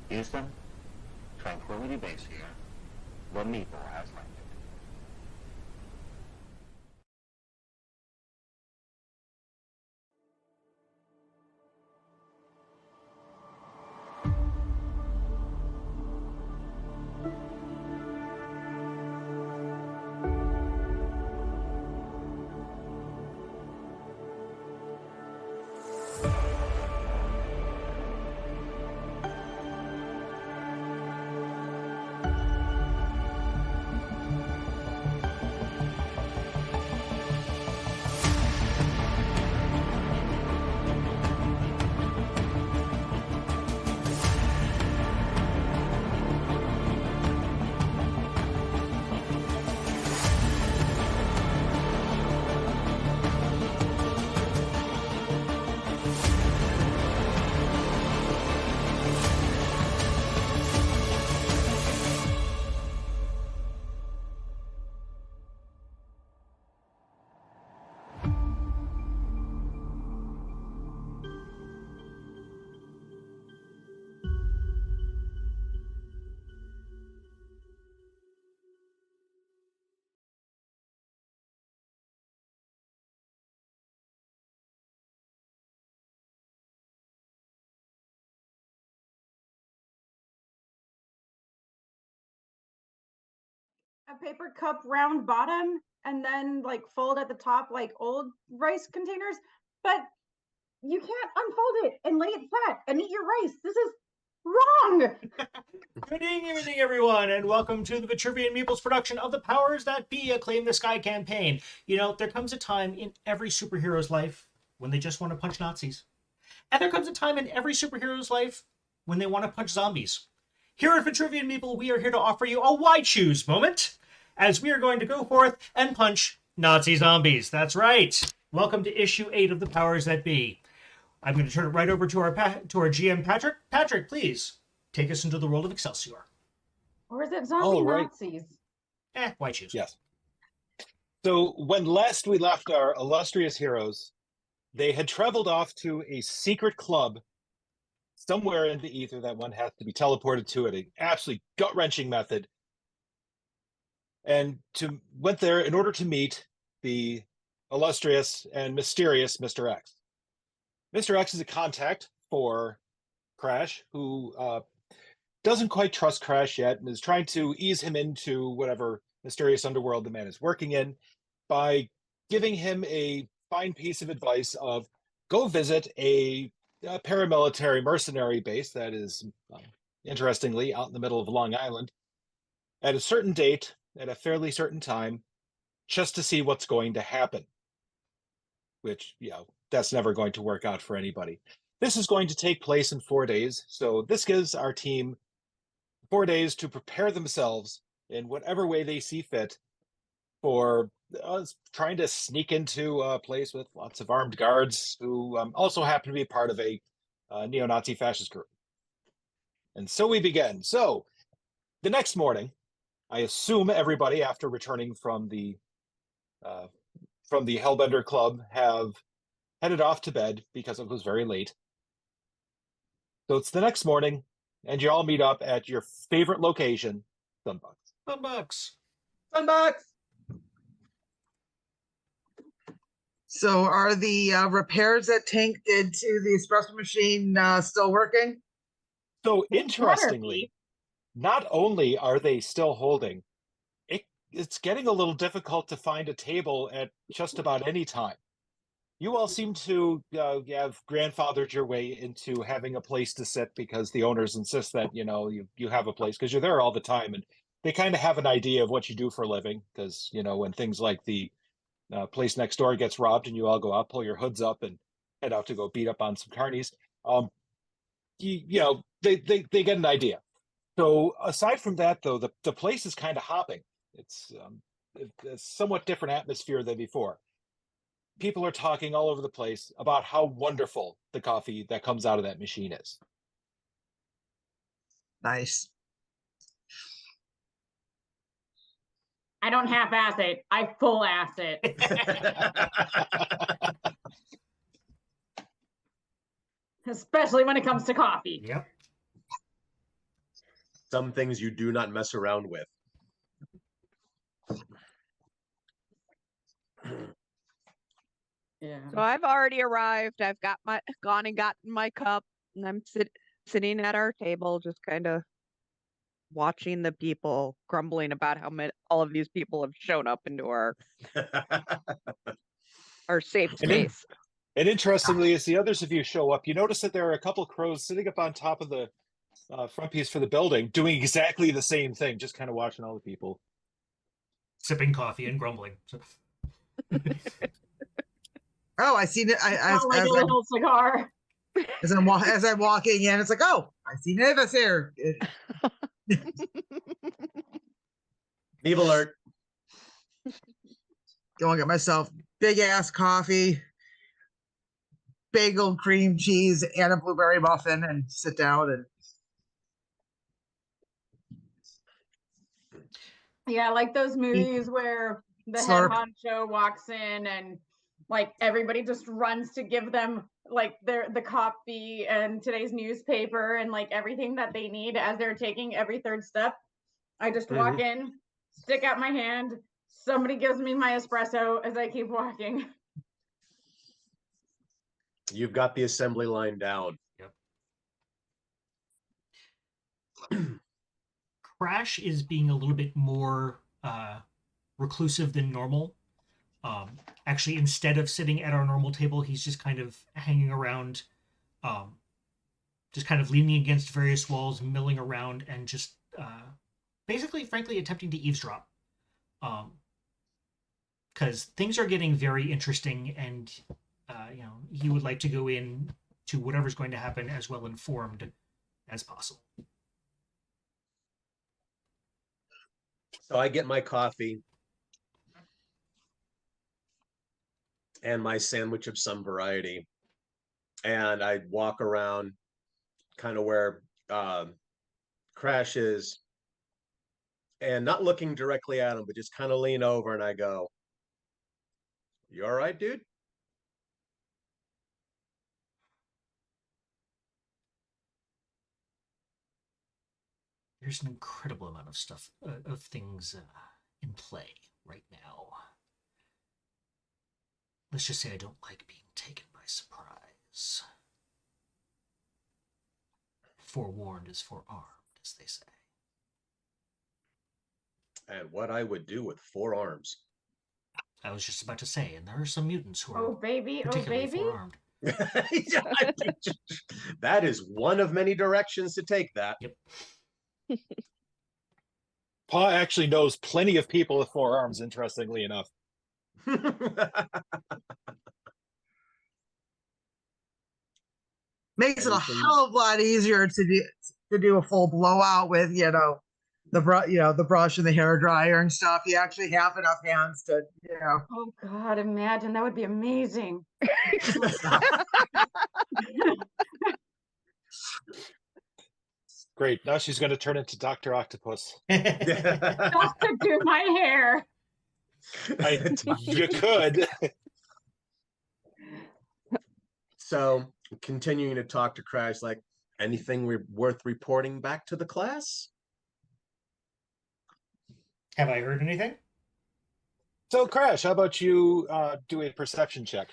Houston, Tranquility Base here. The Meeple has landed. A paper cup round bottom and then like fold at the top like old rice containers, but you can't unfold it and lay it flat and eat your rice. This is wrong. Good evening, everyone, and welcome to the Vitruvian Meeples production of the Powers That Be, a Claim the Sky campaign. You know, there comes a time in every superhero's life when they just want to punch Nazis. And there comes a time in every superhero's life when they want to punch zombies. Here at Vitruvian Meeple, we are here to offer you a why choose moment, as we are going to go forth and punch Nazi zombies. That's right. Welcome to issue 8 of the Powers That Be. I'm going to turn it right over to our GM, Patrick. Patrick, please take us into the world of Excelsior. Or is it zombie Nazis? Why choose? Yes. So when last we left our illustrious heroes, they had traveled off to a secret club somewhere in the ether that one has to be teleported to at an absolutely gut-wrenching method. And went there in order to meet the illustrious and mysterious Mr. X. Mr. X is a contact for Crash, who doesn't quite trust Crash yet and is trying to ease him into whatever mysterious underworld the man is working in by giving him a fine piece of advice of go visit a paramilitary mercenary base that is, interestingly, out in the middle of Long Island at a certain date, at a fairly certain time, just to see what's going to happen. Which, that's never going to work out for anybody. This is going to take place in 4 days, so this gives our team 4 days to prepare themselves in whatever way they see fit for trying to sneak into a place with lots of armed guards who also happen to be part of a neo-Nazi fascist group. And so we begin. So the next morning, I assume everybody, after returning from the Hellbender Club, have headed off to bed because it was very late. So it's the next morning, and you all meet up at your favorite location, Sunbucks. Sunbucks. Sunbucks. So are the repairs that Tank did to the espresso machine still working? So interestingly, not only are they still holding, it's getting a little difficult to find a table at just about any time. You all seem to have grandfathered your way into having a place to sit because the owners insist that, you have a place because you're there all the time. And they kind of have an idea of what you do for a living because, when things like the place next door gets robbed and you all go out, pull your hoods up and head out to go beat up on some carnies, they get an idea. So aside from that, though, the place is kind of hopping. It's a somewhat different atmosphere than before. People are talking all over the place about how wonderful the coffee that comes out of that machine is. Nice. I don't half-ass it. I full-ass it. Especially when it comes to coffee. Yep. Some things you do not mess around with. Yeah. So I've already arrived. I've gone and gotten my cup, and I'm sitting at our table, just kind of watching the people grumbling about how all of these people have shown up into our safe space. And interestingly, as the others of you show up, you notice that there are a couple crows sitting up on top of the front piece for the building, doing exactly the same thing, just kind of watching all the people. Sipping coffee and grumbling. Oh, I seen it. Not like a little cigar. As I'm walking in, it's like, oh, I see Nevis here. Evil alert. Go and get myself big ass coffee, bagel, cream cheese, and a blueberry muffin, and sit down and. Yeah, like those movies where the Slurp. head honcho walks in and like everybody just runs to give them like the copy and today's newspaper and like everything that they need as they're taking every third step. I just walk in, stick out my hand, somebody gives me my espresso as I keep walking. You've got the assembly line down. Yep. Crash is being a little bit more reclusive than normal. Actually, instead of sitting at our normal table, he's just kind of hanging around, just kind of leaning against various walls, milling around, and just basically, frankly, attempting to eavesdrop. Because things are getting very interesting, and he would like to go in to whatever's going to happen as well informed as possible. So I get my coffee and my sandwich of some variety, and I walk around kind of where Crash is, and not looking directly at him, but just kind of lean over, and I go, "You all right, dude?" There's an incredible amount of stuff, of things in play right now. Let's just say I don't like being taken by surprise. Forewarned is forearmed, as they say. And what I would do with 4 arms. I was just about to say, and there are some mutants who are Oh baby, particularly forearmed. That is one of many directions to take that. Yep. Pa actually knows plenty of people with 4 arms, interestingly enough. Makes it a hell of a lot easier to do a full blowout with the brush and the hair dryer and stuff. You actually have enough hands to Oh God, imagine that would be amazing. Great. Now she's going to turn into Dr. Octopus. Just to do my hair. You could. So continuing to talk to Crash, like, anything worth reporting back to the class? Have I heard anything? So, Crash, how about you do a perception check?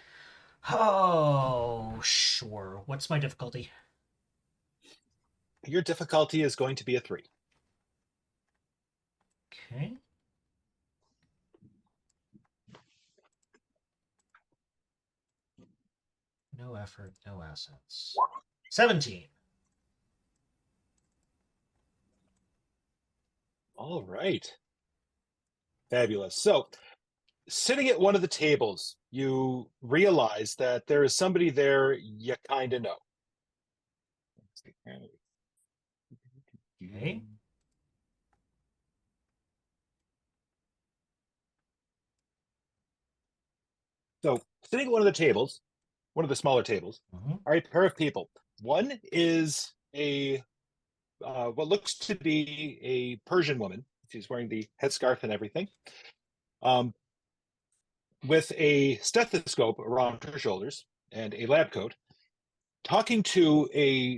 Oh, sure. What's my difficulty? Your difficulty is going to be a 3. Okay. No effort, no assets. 17. All right. Fabulous. So, sitting at one of the tables, you realize that there is somebody there you kind of know. Okay. So, sitting at one of the tables, one of the smaller tables, are a pair of people. One is a what looks to be a Persian woman. She's wearing the headscarf and everything, with a stethoscope around her shoulders and a lab coat, talking to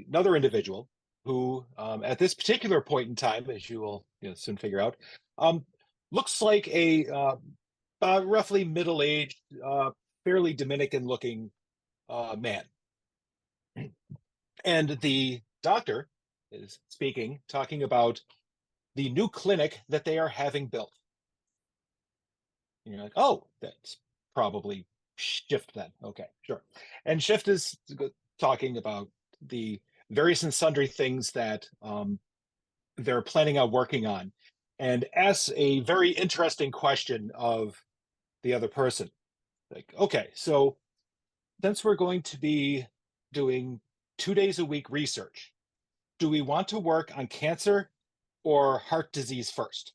another individual who, at this particular point in time, as you will soon figure out, looks like a roughly middle-aged, fairly Dominican-looking man. And the doctor is speaking, talking about the new clinic that they are having built. And you're like, oh, that's probably Shift then. Okay, sure. And Shift is talking about the various and sundry things that they're planning on working on, and asks a very interesting question of the other person. Like, okay, so since we're going to be doing 2 days a week research, do we want to work on cancer or heart disease first?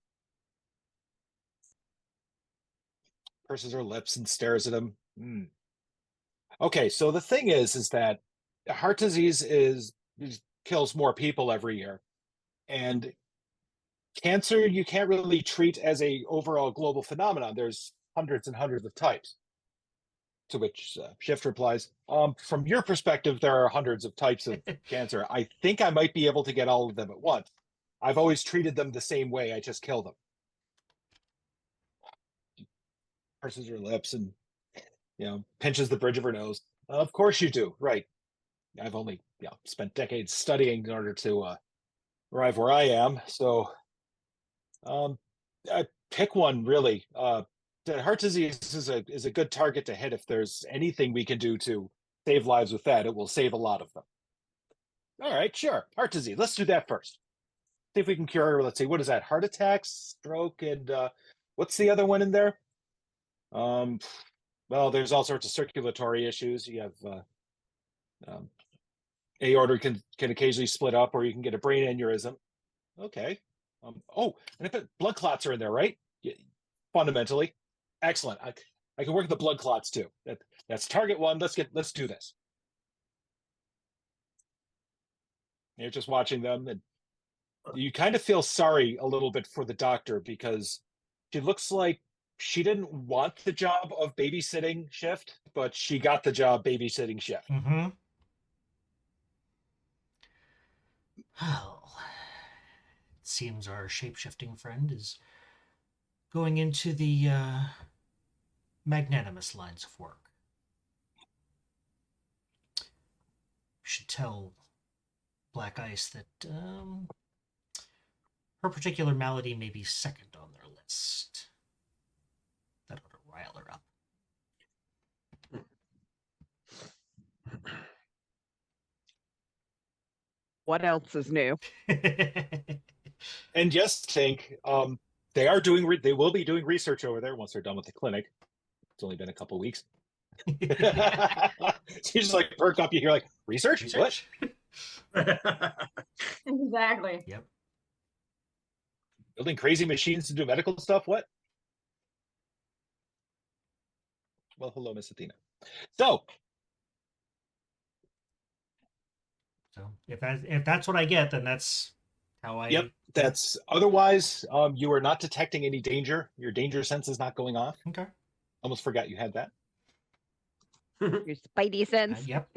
Purses her lips and stares at him. Okay, so the thing is that heart disease kills more people every year, and cancer you can't really treat as a overall global phenomenon. There's hundreds and hundreds of types. To which Shift replies, from your perspective, there are hundreds of types of cancer. I think I might be able to get all of them at once. I've always treated them the same way. I just kill them. Purses her lips and pinches the bridge of her nose. Of course you do, right? I've only spent decades studying in order to arrive where I am. So, I pick one really. Heart disease is a good target to hit. If there's anything we can do to save lives with that, it will save a lot of them. All right, sure. Heart disease. Let's do that first. See if we can cure. Let's see, what is that? Heart attacks, stroke, and what's the other one in there? Well, there's all sorts of circulatory issues. You have aorta can occasionally split up, or you can get a brain aneurysm. Okay. Oh, and I bet blood clots are in there, right? Yeah, fundamentally. Excellent. I can work the blood clots too. That's target one. Let's do this. You're just watching them, and you kind of feel sorry a little bit for the doctor, because she looks like she didn't want the job of babysitting Shift, but she got the job babysitting Shift. Mm-hmm. Well, it seems our shape-shifting friend is going into the magnanimous lines of work. We should tell Black Ice that her particular malady may be second on their list. That ought to rile her up. What else is new? And just think, they will be doing research over there once they're done with the clinic. It's only been a couple weeks. So you just like perk up, you hear like, research? What? Exactly. Yep. Building crazy machines to do medical stuff? What? Well, hello, Miss Athena. So if that's what I get, then that's how I. Yep, that's otherwise. You are not detecting any danger. Your danger sense is not going off. Okay. Almost forgot you had that. Your spidey sense. Yep.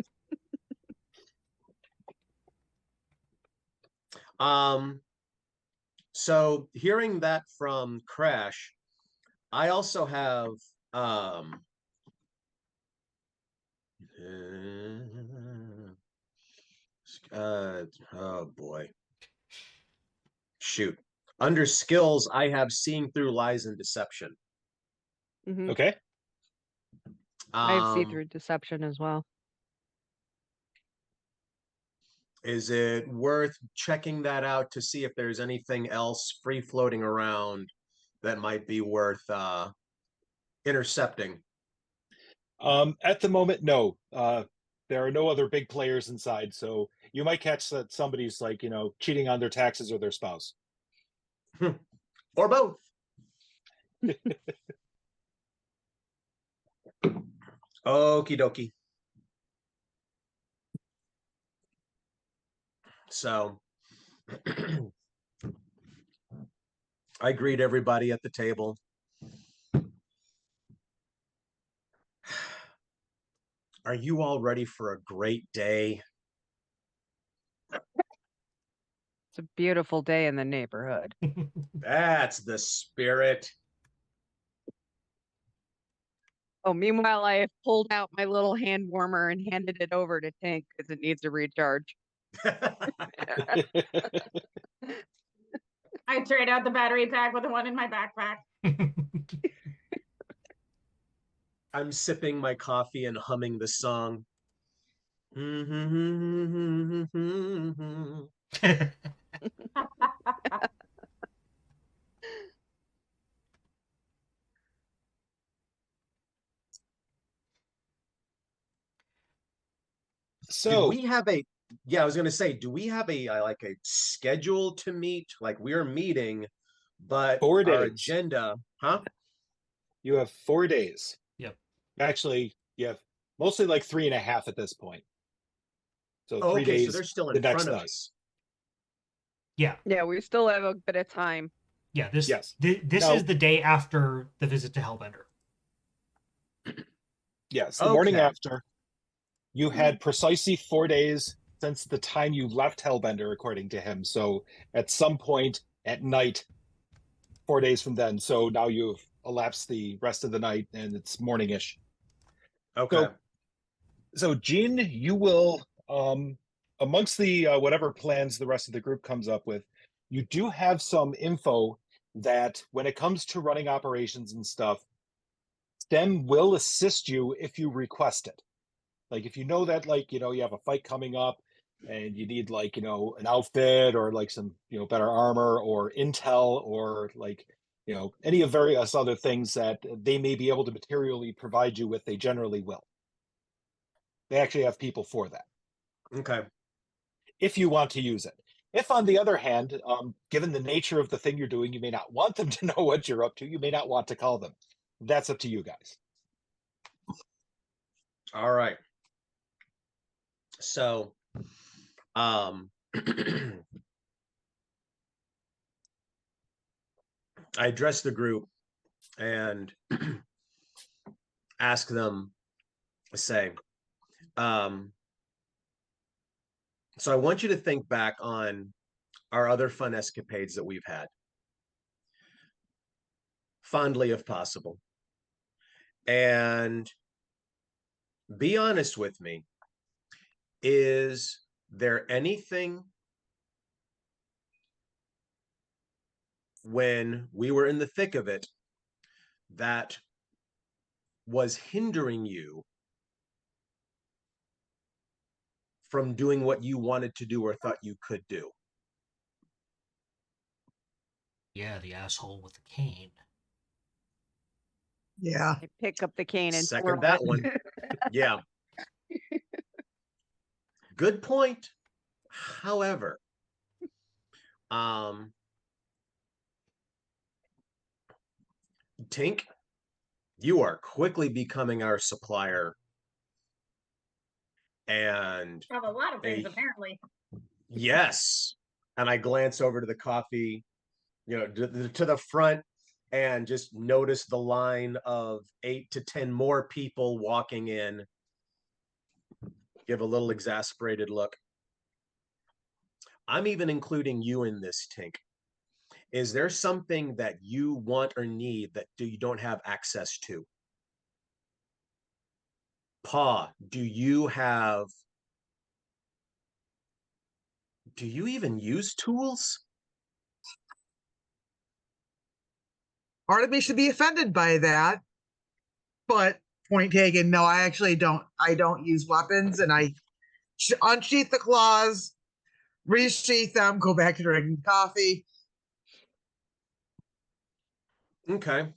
So hearing that from Crash, I also have oh boy. Shoot. Under skills, I have seeing through lies and deception. Mhm. Okay. I have see through deception as well. Is it worth checking that out to see if there's anything else free floating around that might be worth intercepting? At the moment, no. There are no other big players inside, so you might catch that somebody's like, cheating on their taxes or their spouse. Or both. Okie dokie. So I greet everybody at the table. Are you all ready for a great day? It's a beautiful day in the neighborhood. That's the spirit. Oh, meanwhile, I have pulled out my little hand warmer and handed it over to Tank because it needs a recharge. I trade out the battery pack with the one in my backpack. I'm sipping my coffee and humming the song. Do So we have a, yeah, I was gonna say, do we have a like a schedule to meet? Like we're meeting, but 4 our days. agenda, huh? You have 4 days. Yep. Actually, you have mostly like 3.5 at this point. So Oh, 3 okay, days so they're still the in next front of night. us. Yeah. Yeah, we still have a bit of time. Yeah. This Yes. this Now- is the day after the visit to Hellbender. Yes, the morning Okay. after. You had precisely 4 days since the time you left Hellbender, according to him. So at some point at night, 4 days from then. So now you've elapsed the rest of the night and it's morningish. Okay. So Gene, you will amongst the whatever plans the rest of the group comes up with, you do have some info that when it comes to running operations and stuff, STEM will assist you if you request it. Like if you know that you have a fight coming up and you need an outfit or like some better armor or intel or any of various other things that they may be able to materially provide you with, they generally will. They actually have people for that Okay. if you want to use it. If, on the other hand, given the nature of the thing you're doing, you may not want them to know what you're up to, you may not want to call them. That's up to you guys. All right. So, I address the group and ask them, say, so I want you to think back on our other fun escapades that we've had, fondly if possible, and be honest with me. Is there anything when we were in the thick of it that was hindering you from doing what you wanted to do or thought you could do? Yeah, the asshole with the cane. Yeah. I pick up the cane and Second twirl that it. one. Yeah. Good point. However, Tink, you are quickly becoming our supplier. And Of a lot of things, apparently. yes. And I glance over to the coffee, to the front and just notice the line of 8 to 10 more people walking in. Give a little exasperated look. I'm even including you in this, Tink. Is there something that you want or need that you don't have access to? Pa, do you even use tools? Part of me should be offended by that, but point taken. No, I actually don't. I don't use weapons, and I unsheath the claws, resheath them, go back to drinking coffee. Okay.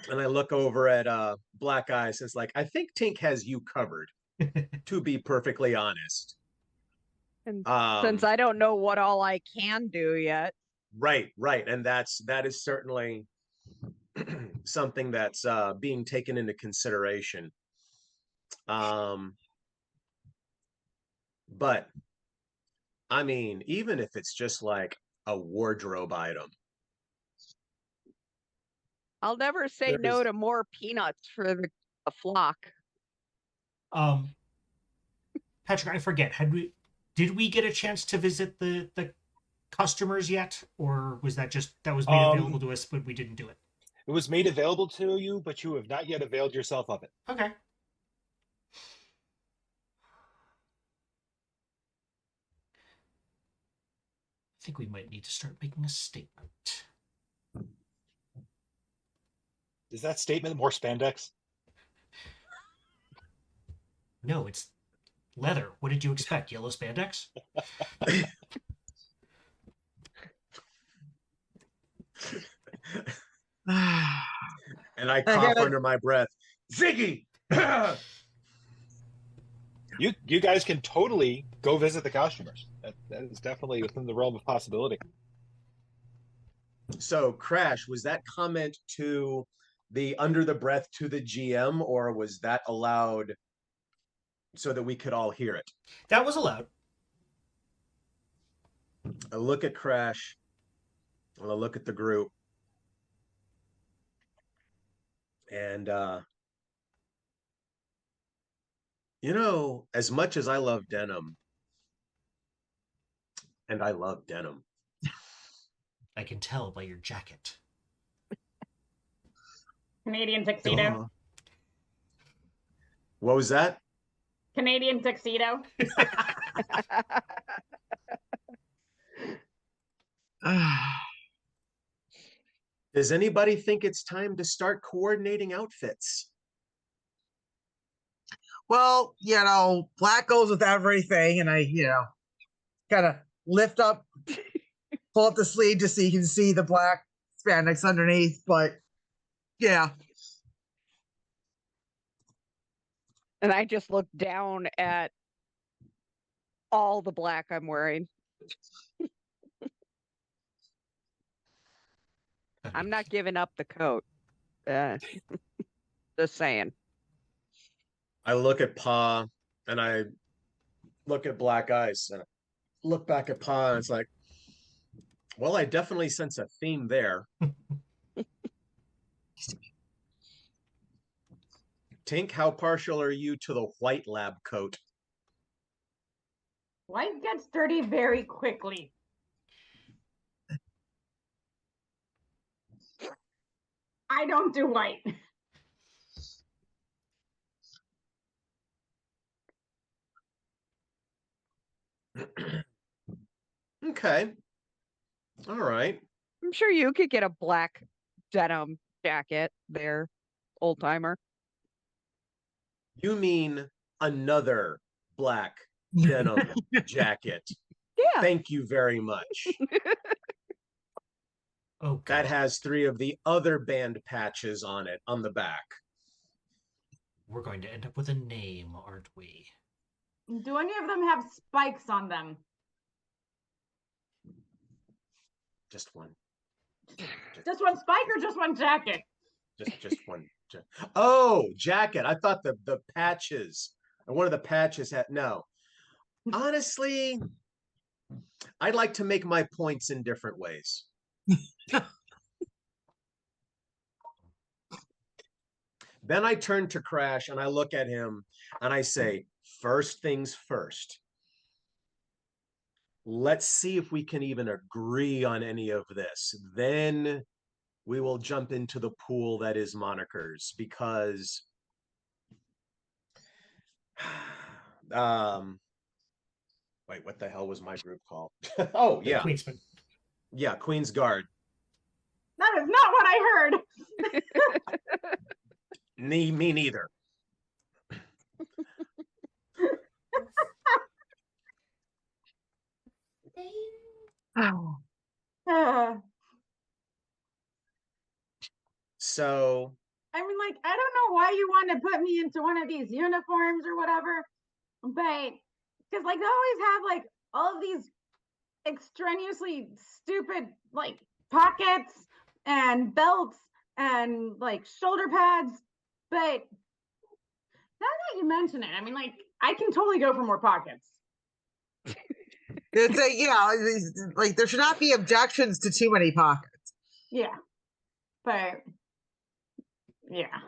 And I look over at Black Eyes. It's like, I think Tink has you covered, to be perfectly honest. And since I don't know what all I can do yet. Right. And that is certainly something that's being taken into consideration. But I mean, even if it's just like a wardrobe item. I'll never say no to more peanuts for the flock. Patrick, I forget. Did we get a chance to visit the customers yet, or was that was made available to us, but we didn't do it? It was made available to you, but you have not yet availed yourself of it. Okay. I think we might need to start making a statement. Is that statement more spandex? No, it's leather. What did you expect? Yellow spandex? And I cough under my breath. Ziggy! You guys can totally go visit the costumers. That is definitely within the realm of possibility. So, Crash, was that comment to the under the breath to the GM, or was that allowed so that we could all hear it? That was allowed. I look at Crash, and I look at the group, and as much as I love denim, and I love denim, I can tell by your jacket. Canadian tuxedo. What was that? Canadian tuxedo. Does anybody think it's time to start coordinating outfits? Well, black goes with everything, and I, kind of lift up, pull up the sleeve just so you can see the black spandex underneath, but yeah. And I just look down at all the black I'm wearing. I'm not giving up the coat. Just saying. I look at Pa, and I look at Black Eyes, and I look back at Pa, and it's like, well, I definitely sense a theme there. Tink, how partial are you to the white lab coat? White gets dirty very quickly. I don't do white. Okay. All right. I'm sure you could get a black denim jacket there, old timer. You mean another black denim jacket? Yeah. Thank you very much. Oh, that God. has 3 of the other band patches on it on the back. We're going to end up with a name, aren't we? Do any of them have spikes on them? Just one. Just one spike or just one jacket? Just one. Oh, jacket. I thought the patches. One of the patches had no. Honestly, I'd like to make my points in different ways. Then I turn to Crash and I look at him and I say, first things first. Let's see if we can even agree on any of this. Then we will jump into the pool that is monikers, because wait, what the hell was my group called? Oh, yeah. Queensman. Yeah, Queen's Guard. That is not what I heard. Me neither. So I mean, like, I don't know why you want to put me into one of these uniforms or whatever, but because like they always have like all of these extraneously stupid like pockets and belts and like shoulder pads, but now that you mention it, I mean, like, I can totally go for more pockets. It's like there should not be objections to too many pockets. Yeah, but yeah.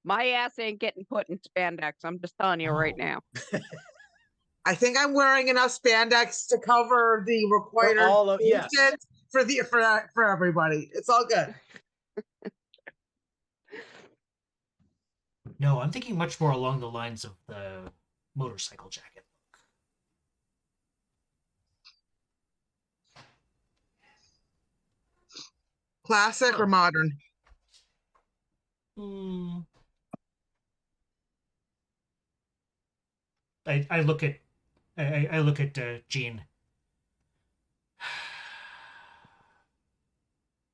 My ass ain't getting put in spandex. I'm just telling you right Oh. now. I think I'm wearing enough spandex to cover the required all of- yes. movement for everybody. It's all good. No, I'm thinking much more along the lines of the motorcycle jacket look. Classic or modern? Hmm. I look at I look at Jean.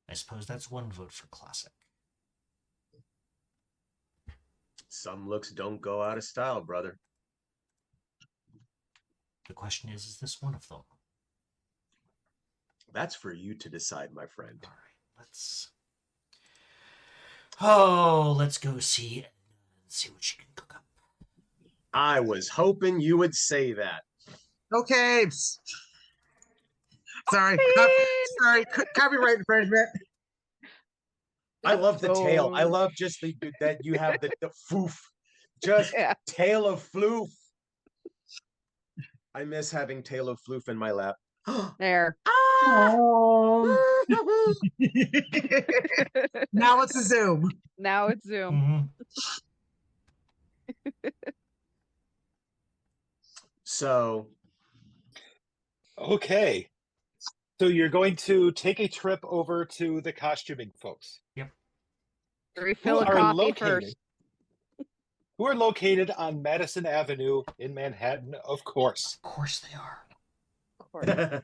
I suppose that's one vote for classic. Some looks don't go out of style, brother. The question is this one of them? That's for you to decide, my friend. All right, let's go see what she can cook up. I was hoping you would say that. Okay. Sorry. Sorry. Copyright infringement. I love the tail. I So- love just that you have the foof. Just Yeah. tail of floof. I miss having tail of floof in my lap. There. Now it's a Zoom. Now it's Zoom. Mm-hmm. So Okay. So you're going to take a trip over to the costuming folks. Refill a Who are coffee located- first. Who are located on Madison Avenue in Manhattan, of course. Of course they are. Of course.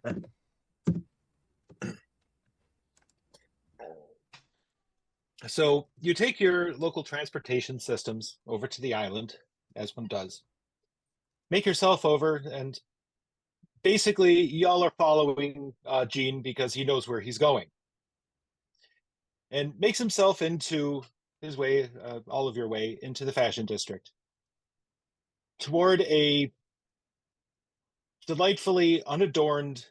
So you take your local transportation systems over to the island, as one does. Make yourself over, and basically y'all are following Gene because he knows where he's going. And makes himself into his way, all of your way, into the fashion district. Toward a delightfully unadorned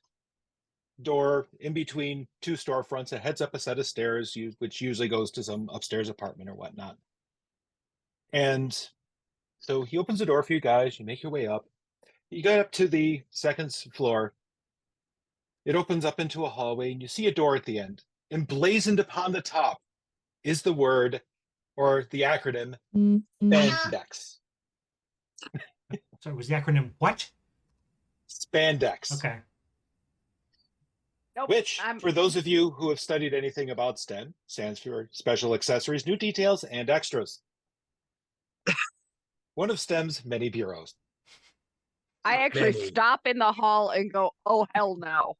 door in between two storefronts that heads up a set of stairs, which usually goes to some upstairs apartment or whatnot. And so he opens the door for you guys. You make your way up. You get up to the second floor. It opens up into a hallway, and you see a door at the end. Emblazoned upon the top is the word, or the acronym, spandex. So it was the acronym what? Spandex. Okay. Nope. Which, I'm- for those of you who have studied anything about STEM, stands for Special Accessories, New Details, and Extras. One of STEM's many bureaus. I actually Many. stop in the hall and go, oh, hell no.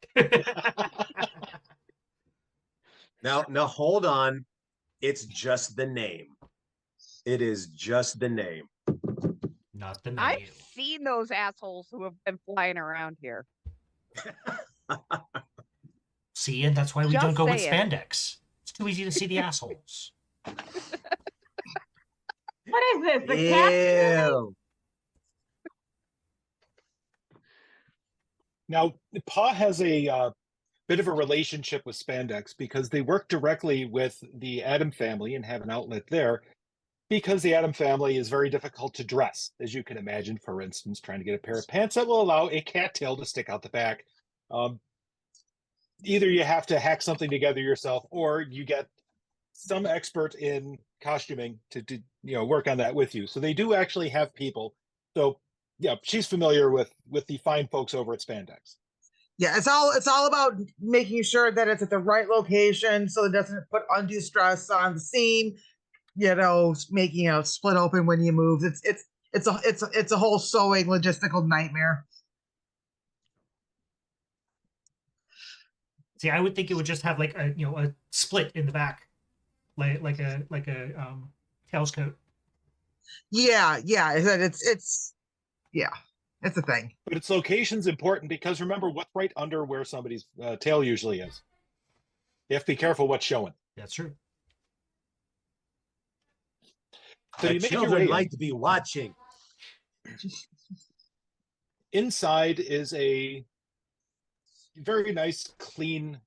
Now hold on. It's just the name. It is just the name. Not the I've menu. seen those assholes who have been flying around here. See, and that's why we Just don't go with saying. spandex. It's too easy to see the assholes. What is this? The cat? Ew. Now, Pa has a bit of a relationship with spandex because they work directly with the Adam family and have an outlet there, because the Adam family is very difficult to dress, as you can imagine. For instance, trying to get a pair of pants that will allow a cattail to stick out the back. Either you have to hack something together yourself, or you get some expert in costuming to work on that with you. So they do actually have people. So yeah, she's familiar with the fine folks over at Spandex. Yeah, it's all about making sure that it's at the right location so it doesn't put undue stress on the seam. Making a split open when you move. It's a whole sewing logistical nightmare. See, I would think it would just have like a split in the back, like a tails coat. Yeah. It's a thing. But its location's important because remember what's right under where somebody's tail usually is. You have to be careful what's showing. That's true. So The you make your children way in. like to be watching. Inside is a very nice, clean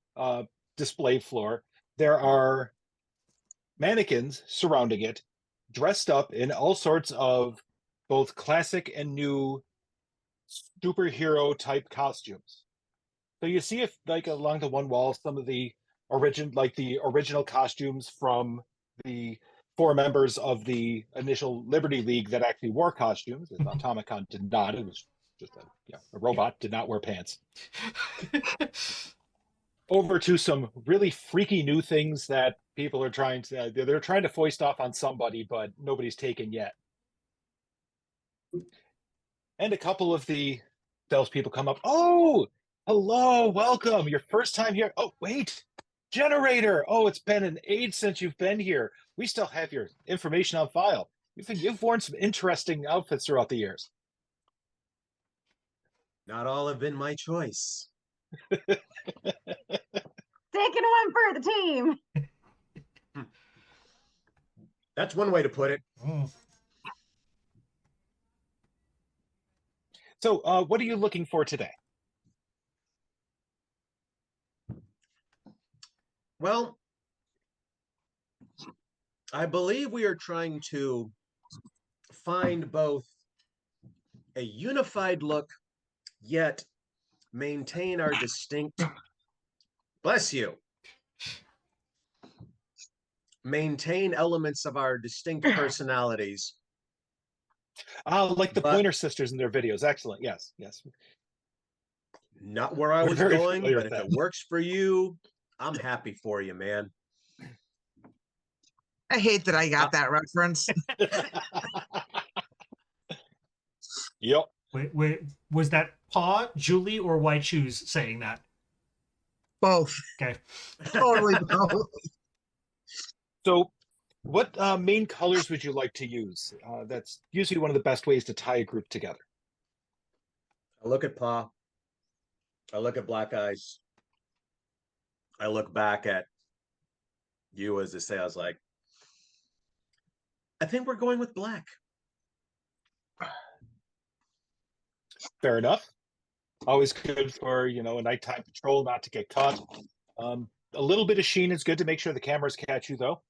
display floor. There are mannequins surrounding it, dressed up in all sorts of both classic and new superhero type costumes. So you see if like along the one wall some of the original costumes from the four members of the initial Liberty League that actually wore costumes. As Automacon did not. It was just a robot, did not wear pants. Over to some really freaky new things that people are trying to foist off on somebody, but nobody's taken yet. And a couple of the salespeople come up. Oh, hello, welcome. Your first time here. Oh, wait, generator. Oh, it's been an age since you've been here. We still have your information on file. You've worn some interesting outfits throughout the years. Not all have been my choice. Taking one for the team. That's one way to put it. So, what are you looking for today? Well, I believe we are trying to find both a unified look, yet maintain our distinct, bless you, maintain elements of our distinct personalities. Like the Pointer Sisters in their videos. Excellent. Yes, yes. Not where I We're was very going, familiar but with if that. it works for you, I'm happy for you, man. I hate that I got that reference. Yep. Wait, was that Paw, Julie, or White Shoes saying that? Both. Okay. Totally both. So, what main colors would you like to use? That's usually one of the best ways to tie a group together. I look at Pa. I look at Black Eyes. I look back at you as to say, I was like, I think we're going with black. Fair enough. Always good for, a nighttime patrol, not to get caught. A little bit of sheen is good to make sure the cameras catch you, though.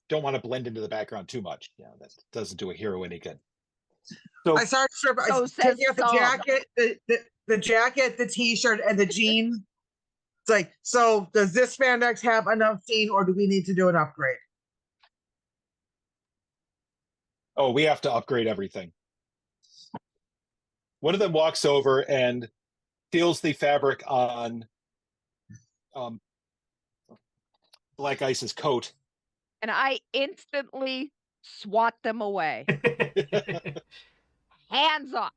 Don't want to blend into the background too much. Yeah, that doesn't do a hero any good. So I started taking out the jacket, the jacket, the t-shirt, and the jeans. It's like, so does this spandex have enough sheen, or do we need to do an upgrade? Oh, we have to upgrade everything. One of them walks over and feels the fabric on Black Ice's coat. And I instantly swat them away. Hands off.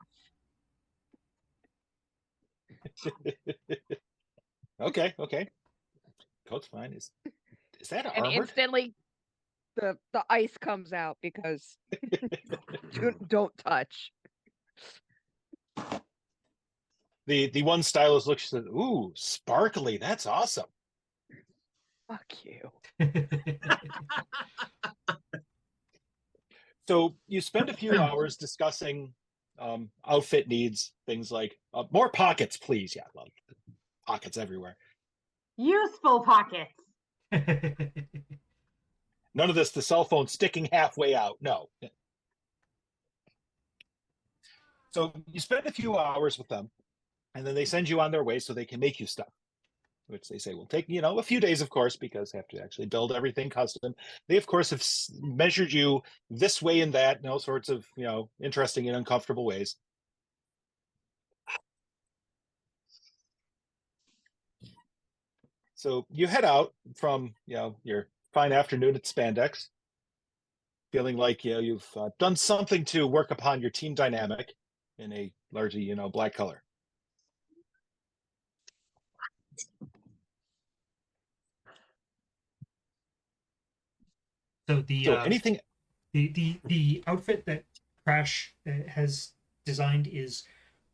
Okay. Coat's fine. Is that And armored? instantly the ice comes out because don't touch. The one stylist looks at, ooh, sparkly. That's awesome. Fuck you. So you spend a few hours discussing outfit needs, things like more pockets, please. Yeah, well, pockets everywhere. Useful pockets. None of this, the cell phone sticking halfway out. No. So you spend a few hours with them, and then they send you on their way so they can make you stuff, which they say will take, a few days, of course, because they have to actually build everything custom. They, of course, have measured you this way and that in all sorts of, interesting and uncomfortable ways. So you head out from, your fine afternoon at Spandex, feeling like, you've done something to work upon your team dynamic in a largely, black color. So anything? The outfit that Crash has designed is,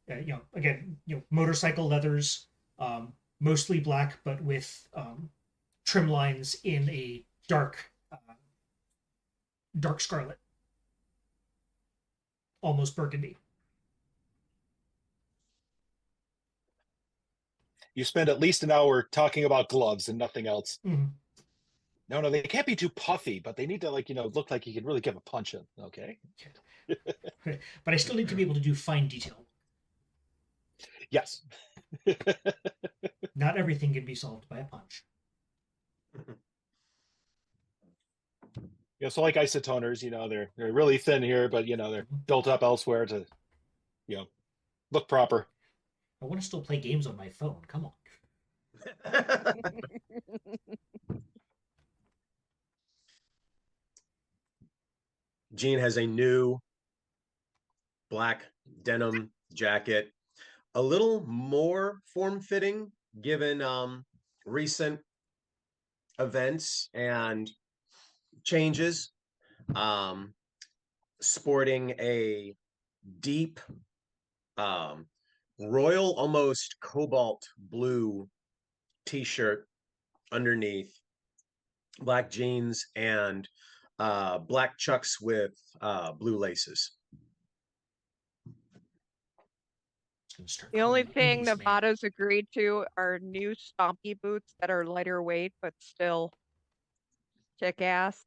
again, motorcycle leathers, mostly black, but with trim lines in a dark scarlet, almost burgundy. You spend at least an hour talking about gloves and nothing else. Mm-hmm. No, they can't be too puffy, but they need to look like you can really give a punch in. Okay. But I still need to be able to do fine detail. Yes. Not everything can be solved by a punch. So like isotoners, they're really thin here, but they're built up elsewhere to, look proper. I want to still play games on my phone. Come on. Jean has a new black denim jacket, a little more form-fitting given recent events and changes. Sporting a deep royal, almost cobalt blue t-shirt underneath, black jeans, and black chucks with blue laces. The only thing Nevada's agreed to are new stompy boots that are lighter weight but still kick ass,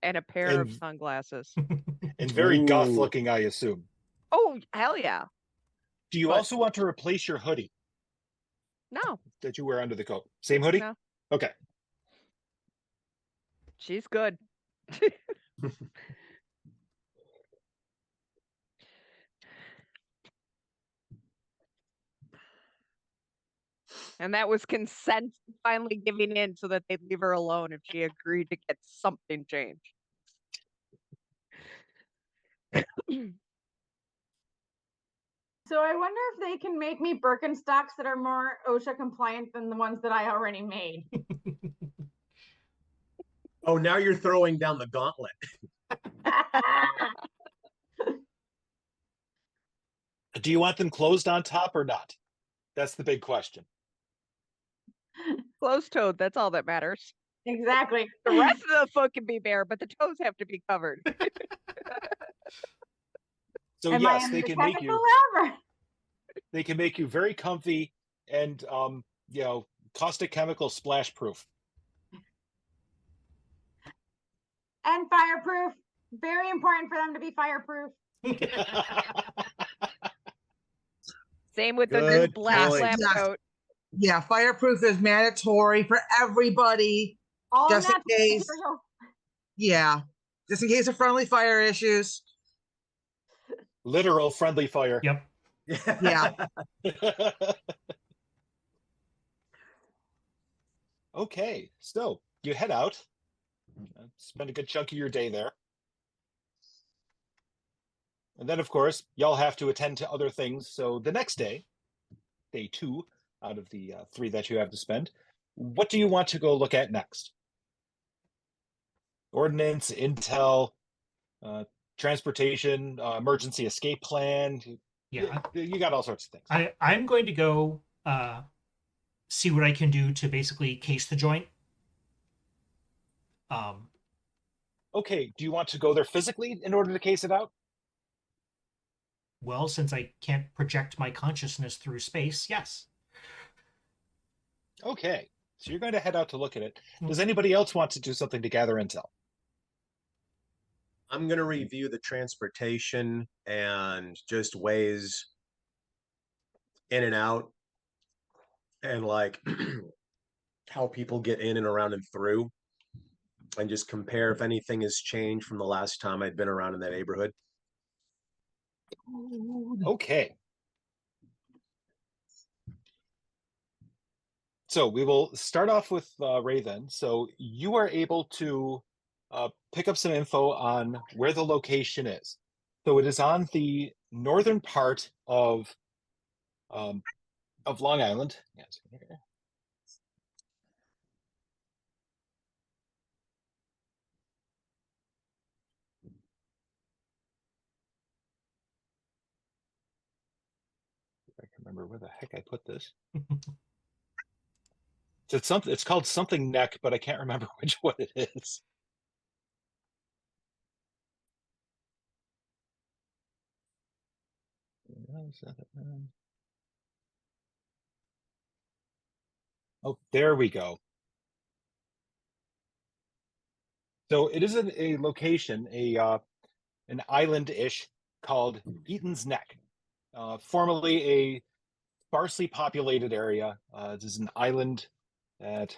and a pair of And- sunglasses. And very goth Ooh. looking, I assume. Oh, hell yeah. Do you But- also want to replace your hoodie No, that you wear under the coat? Same hoodie? No. Okay. she's good. And that was consent finally giving in so that they'd leave her alone if she agreed to get something changed. So I wonder if they can make me Birkenstocks that are more OSHA compliant than the ones that I already made. Oh, now you're throwing down the gauntlet. Do you want them closed on top or not? That's the big question. Closed-toed, that's all that matters. Exactly. The rest of the foot can be bare, but the toes have to be covered. So Am yes, I in they the can make chemical you lab or- they can make you very comfy and caustic chemical splash proof. and fireproof. Very important for them to be fireproof. Same with the new Good black point. lab Yes. coat. Yeah, fireproof is mandatory for everybody. All Just in natural case. material. Yeah, just in case of friendly fire issues. Literal friendly fire. Yep. Yeah. Okay, so you head out, spend a good chunk of your day there. And then, of course, y'all have to attend to other things. So the next day, day 2 out of the 3 that you have to spend, what do you want to go look at next? Ordnance, intel, transportation, emergency escape plan. Yeah. You got all sorts of things. I'm going to go see what I can do to basically case the joint. Okay, do you want to go there physically in order to case it out? Well, since I can't project my consciousness through space, yes. Okay, so you're going to head out to look at it. Does anybody else want to do something to gather intel? I'm going to review the transportation and just ways in and out, and like how people get in and around and through, and just compare if anything has changed from the last time I'd been around in that neighborhood. Okay. So we will start off with Ray then. So you are able to pick up some info on where the location is. So it is on the northern part of Long Island. Yes. I can remember where the heck I put this. It's something. It's called something neck, but I can't remember which one it is. Oh, there we go. So it is a location, an island-ish called Eaton's Neck, formerly a sparsely populated area. This is an island that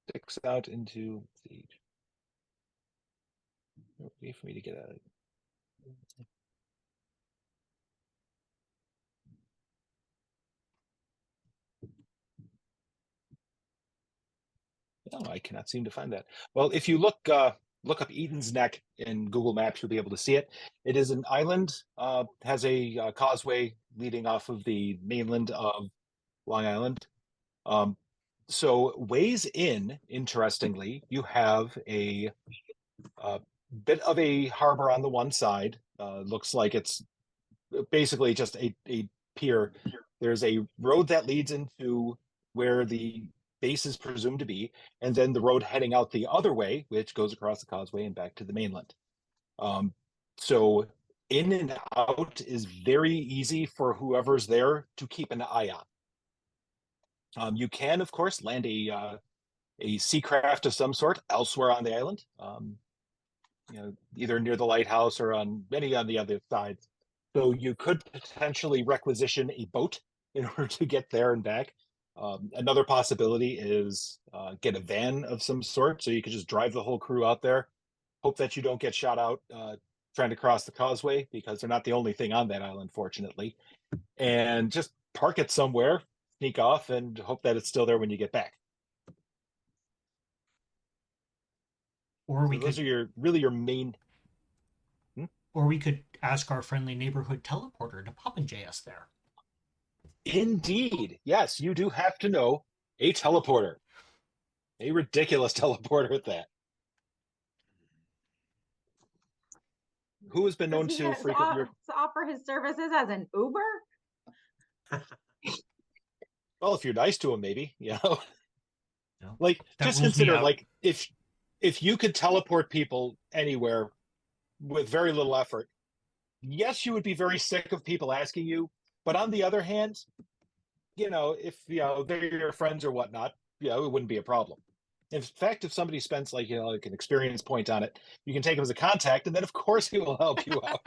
sticks out into the. Wait for me to get at it. No, I cannot seem to find that. Well, if you look up Eaton's Neck in Google Maps, you'll be able to see it. It is an island, has a causeway leading off of the mainland of Long Island. So ways in, interestingly, you have a bit of a harbor on the one side. Looks like it's basically just a pier. There's a road that leads into where the base is presumed to be, and then the road heading out the other way, which goes across the causeway and back to the mainland. So in and out is very easy for whoever's there to keep an eye on. You can, of course, land a sea craft of some sort elsewhere on the island, either near the lighthouse or on many on the other sides. So you could potentially requisition a boat in order to get there and back. Another possibility is get a van of some sort, so you could just drive the whole crew out there. Hope that you don't get shot out trying to cross the causeway, because they're not the only thing on that island, fortunately. And just park it somewhere, sneak off, and hope that it's still there when you get back. Or we So those could, are your main. or we could ask our friendly neighborhood teleporter to pop and J us there. Indeed. Yes, you do have to know a teleporter. A ridiculous teleporter at that. Who has been known Does he to get frequent your. to offer his services as an Uber? Well, if you're nice to him, maybe, No, like, that just rules me consider, out. like, if you could teleport people anywhere with very little effort, yes, you would be very sick of people asking you. But on the other hand, if they're your friends or whatnot, it wouldn't be a problem. In fact, if somebody spends like an experience point on it, you can take him as a contact, and then of course he will help you out.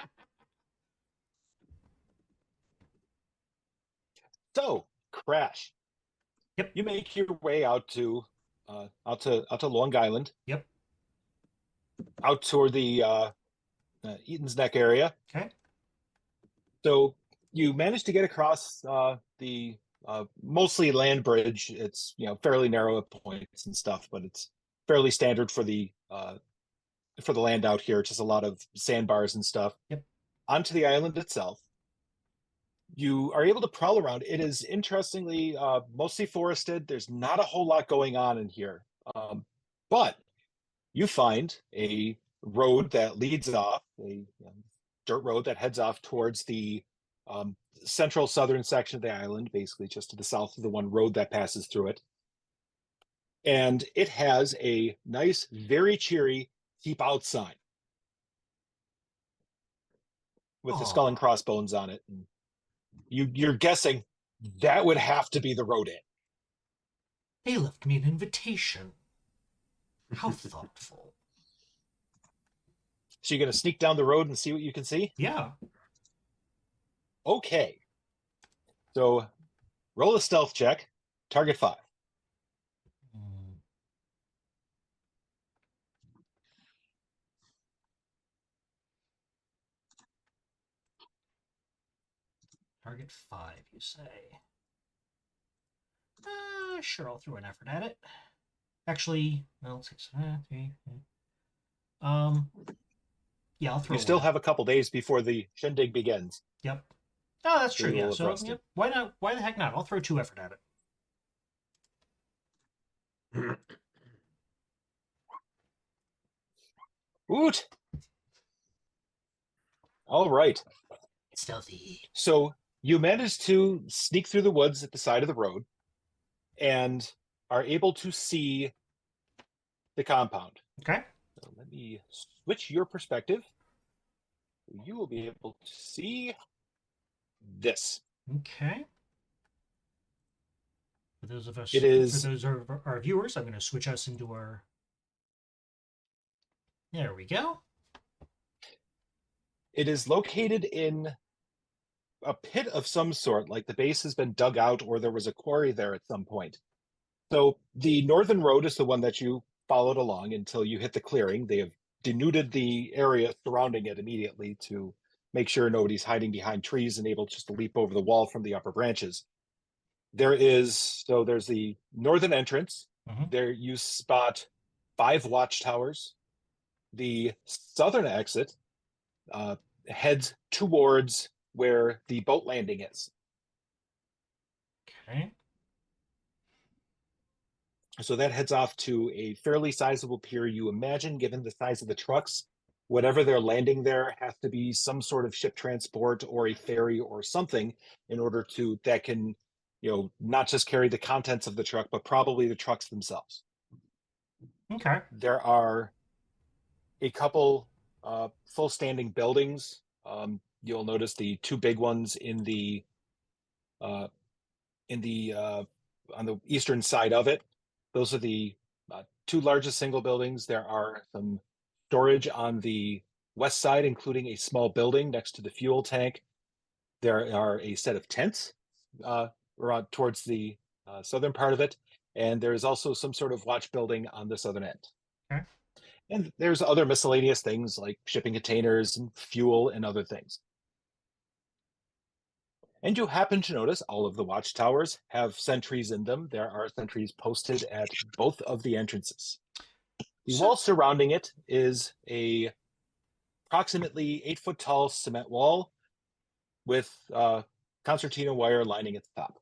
So, Crash. Yep. You make your way out to Long Island. Yep. Out toward the Eaton's Neck area. Okay. So you manage to get across the mostly land bridge. It's fairly narrow at points and stuff, but it's fairly standard for the land out here. Just a lot of sandbars and stuff. Yep. Onto the island itself. You are able to prowl around. It is interestingly mostly forested. There's not a whole lot going on in here, but you find a road that leads off, a dirt road that heads off towards the central southern section of the island, basically just to the south of the one road that passes through it. And it has a nice, very cheery "keep out" sign with the skull and crossbones on it. And you're guessing that would have to be the road in. They left me an invitation. How thoughtful. So you're going to sneak down the road and see what you can see? Yeah. Okay. So roll a stealth check, target 5. Target 5, you say? Sure, I'll throw an effort at it. Actually, well, 6, 3. Yeah, I'll throw. You still have a couple days before the shindig begins. Yep. Oh, that's true. Yeah. So, rusted. yep. Why not? Why the heck not? I'll throw 2 effort at it. Woot! All right. It's stealthy. So you manage to sneak through the woods at the side of the road and are able to see the compound. Okay. So let me switch your perspective. You will be able to see this. Okay. For those of us, It is. For those of our viewers, I'm going to switch us into our There we go. It is located in a pit of some sort, like the base has been dug out or there was a quarry there at some point. So the northern road is the one that you followed along until you hit the clearing. They have denuded the area surrounding it immediately to make sure nobody's hiding behind trees and able just to leap over the wall from the upper branches. There's the northern entrance. Mhm. There you spot 5 watchtowers. The southern exit heads towards where the boat landing is. Okay. So that heads off to a fairly sizable pier. You imagine, given the size of the trucks, whatever they're landing there has to be some sort of ship transport or a ferry or something in order to that can, not just carry the contents of the truck, but probably the trucks themselves. Okay. There are a couple full standing buildings. You'll notice the 2 big ones on the eastern side of it. Those are the 2 largest single buildings. There are some storage on the west side, including a small building next to the fuel tank. There are a set of tents around towards the southern part of it, and there is also some sort of watch building on the southern end. Okay. And there's other miscellaneous things like shipping containers and fuel and other things. And you happen to notice all of the watchtowers have sentries in them. There are sentries posted at both of the entrances. The wall surrounding it is a approximately 8-foot tall cement wall with concertina wire lining at the top.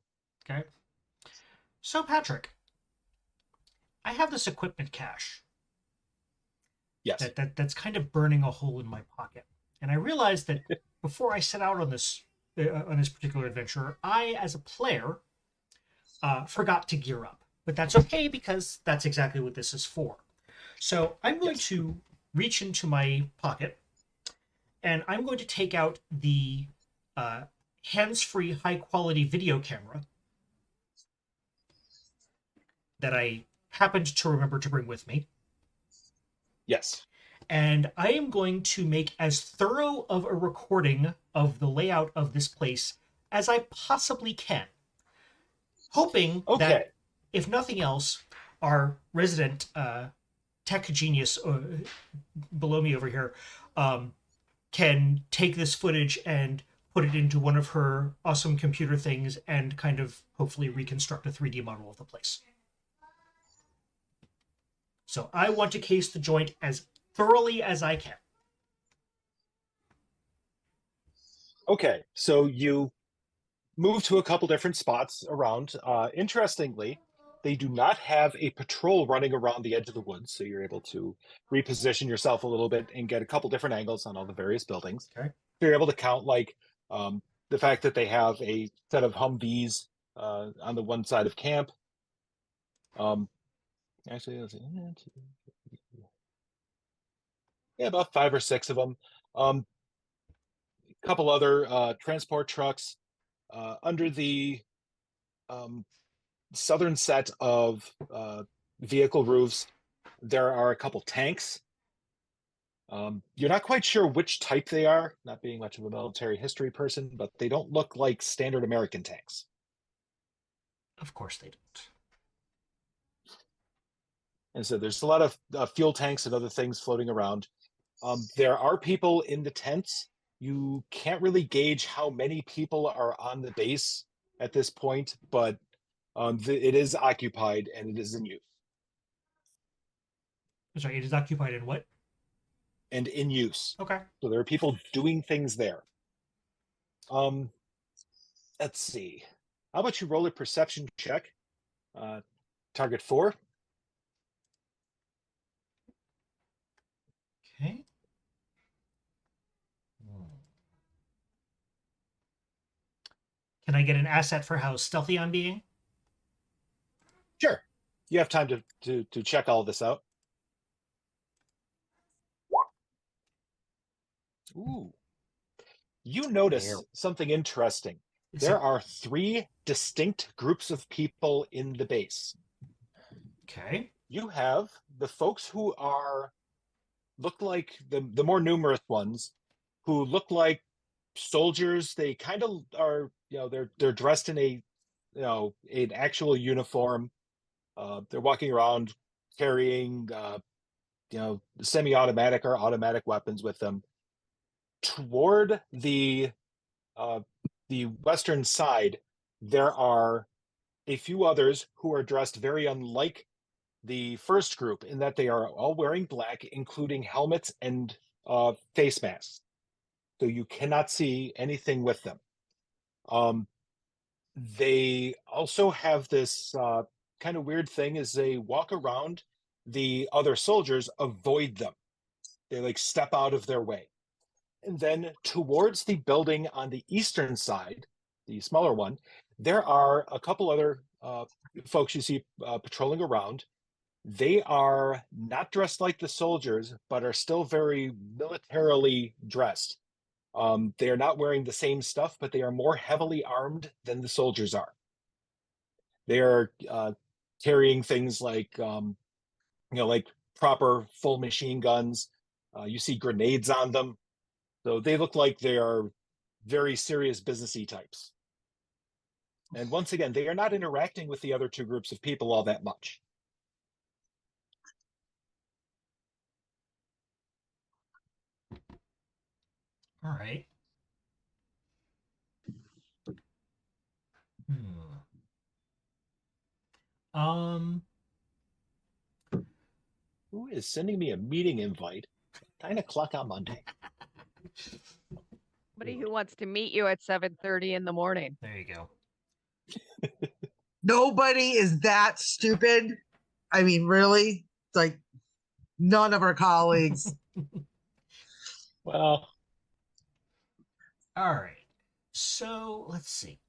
Okay. So, Patrick, I have this equipment cache. Yes. That's kind of burning a hole in my pocket. And I realized that before I set out on this particular adventure, I, as a player, forgot to gear up. But that's okay, because that's exactly what this is for. So I'm going to reach into my pocket, and I'm going to take out the hands-free, high-quality video camera that I happened to remember to bring with me. Yes. And I am going to make as thorough of a recording of the layout of this place as I possibly can. Hoping that, if nothing else, our resident tech genius below me over here can take this footage and put it into one of her awesome computer things and kind of hopefully reconstruct a 3D model of the place. So I want to case the joint as thoroughly as I can. Okay, so you move to a couple different spots around. Interestingly, they do not have a patrol running around the edge of the woods, so you're able to reposition yourself a little bit and get a couple different angles on all the various buildings. Okay. You're able to count the fact that they have a set of Humvees on the one side of camp. Actually, let's see. Yeah, about 5 or 6 of them. A couple other transport trucks. Under the southern set of vehicle roofs, there are a couple tanks. You're not quite sure which type they are, not being much of a military history person, but they don't look like standard American tanks. Of course they don't. And so there's a lot of fuel tanks and other things floating around. There are people in the tents. You can't really gauge how many people are on the base at this point, but it is occupied and it is in use. I'm sorry, it is occupied in what? And in use. Okay. So there are people doing things there. Let's see. How about you roll a perception check? Target 4. Okay. Can I get an asset for how stealthy I'm being? Sure. You have time to check all this out. Ooh. You notice something interesting. There are 3 distinct groups of people in the base. Okay. You have the folks who are look like the more numerous ones, who look like soldiers. They kind of are, they're dressed in a, an actual uniform. They're walking around carrying, semi-automatic or automatic weapons with them. Toward uh, the western side, there are a few others who are dressed very unlike the first group in that they are all wearing black, including helmets and face masks. So you cannot see anything with them. They also have this kind of weird thing as they walk around the other soldiers, avoid them. They like step out of their way. And then towards the building on the eastern side, the smaller one, there are a couple other folks you see patrolling around. They are not dressed like the soldiers, but are still very militarily dressed. They are not wearing the same stuff, but they are more heavily armed than the soldiers are. They are carrying things like, like proper full machine guns. You see grenades on them. So they look like they are very serious businessy types. And once again, they are not interacting with the other two groups of people all that much. All right. Who is sending me a meeting invite? 9 o'clock on Monday. Somebody who wants to meet you at 7:30 in the morning. There you go. Nobody is that stupid. I mean, really? It's like none of our colleagues. Well, all right. So let's see.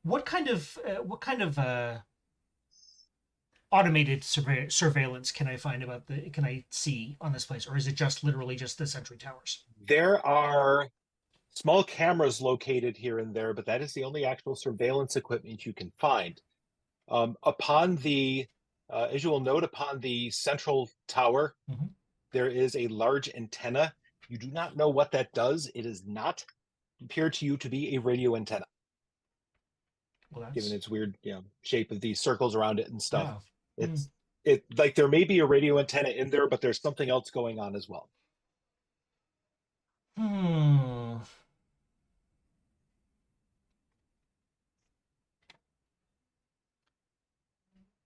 What kind of automated surveillance can I find about can I see on this place, or is it just literally just the sentry towers? there are small cameras located here and there, but that is the only actual surveillance equipment you can find. Upon the, as you will note, upon the central tower, there is a large antenna. You do not know what that does. It does not appear to you to be a radio antenna. Well, given its weird, shape of these circles around it and stuff. Yeah. It like there may be a radio antenna in there, but there's something else going on as well.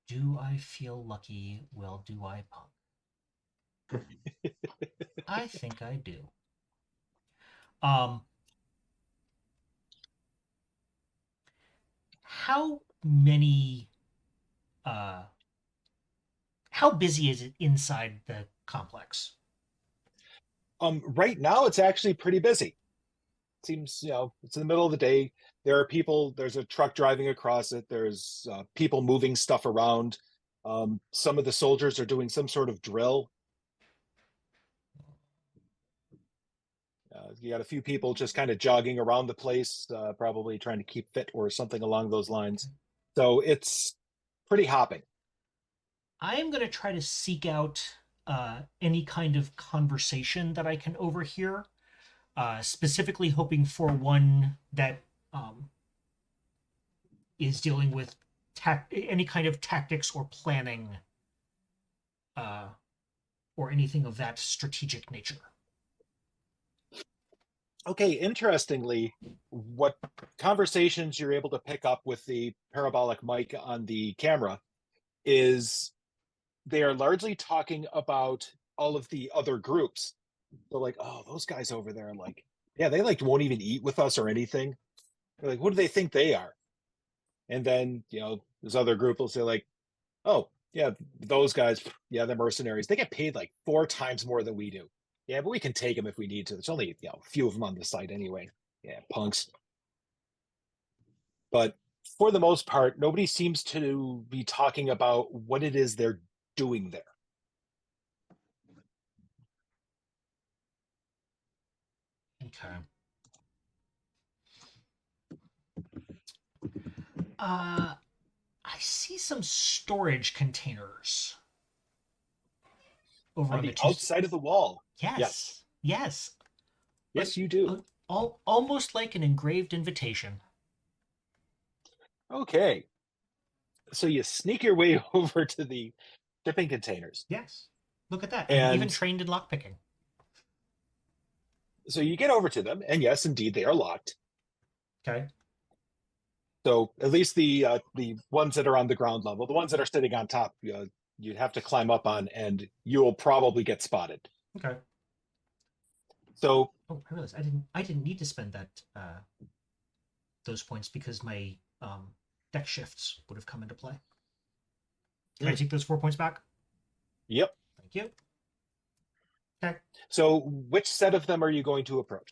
Do I feel lucky? Well, do I, punk? I think I do. How many how busy is it inside the complex? Right now it's actually pretty busy. It seems, it's in the middle of the day. There are people, there's a truck driving across it. There's people moving stuff around. Some of the soldiers are doing some sort of drill. You got a few people just kind of jogging around the place, probably trying to keep fit or something along those lines. So it's pretty hopping. I am going to try to seek out any kind of conversation that I can overhear, specifically hoping for one that is dealing with any kind of tactics or planning, or anything of that strategic nature. Okay, interestingly, what conversations you're able to pick up with the parabolic mic on the camera is they are largely talking about all of the other groups. So like, oh, those guys over there, like, yeah, they like won't even eat with us or anything. They're like, what do they think they are? And then, this other group will say like, oh, yeah, those guys, yeah, they're mercenaries. They get paid like 4 times more than we do. Yeah, but we can take them if we need to. There's only, a few of them on the site anyway. Yeah, punks. But for the most part, nobody seems to be talking about what it is they're doing there. Okay. I see some storage containers over On on the the two. outside of the wall. Yes. Yes. Yes, you do. Almost like an engraved invitation. Okay. So you sneak your way over to the shipping containers. Yes. Look at that. I'm even And trained in lockpicking. so you get over to them, and yes, indeed, they are locked. Okay. So at least the ones that are on the ground level, the ones that are sitting on top, you'd have to climb up on, and you will probably get spotted. Okay. So Oh, I realized I didn't need to spend that those points because my deck shifts would have come into play. Can I take those 4 points back? yep. Thank you. Okay. So which set of them are you going to approach?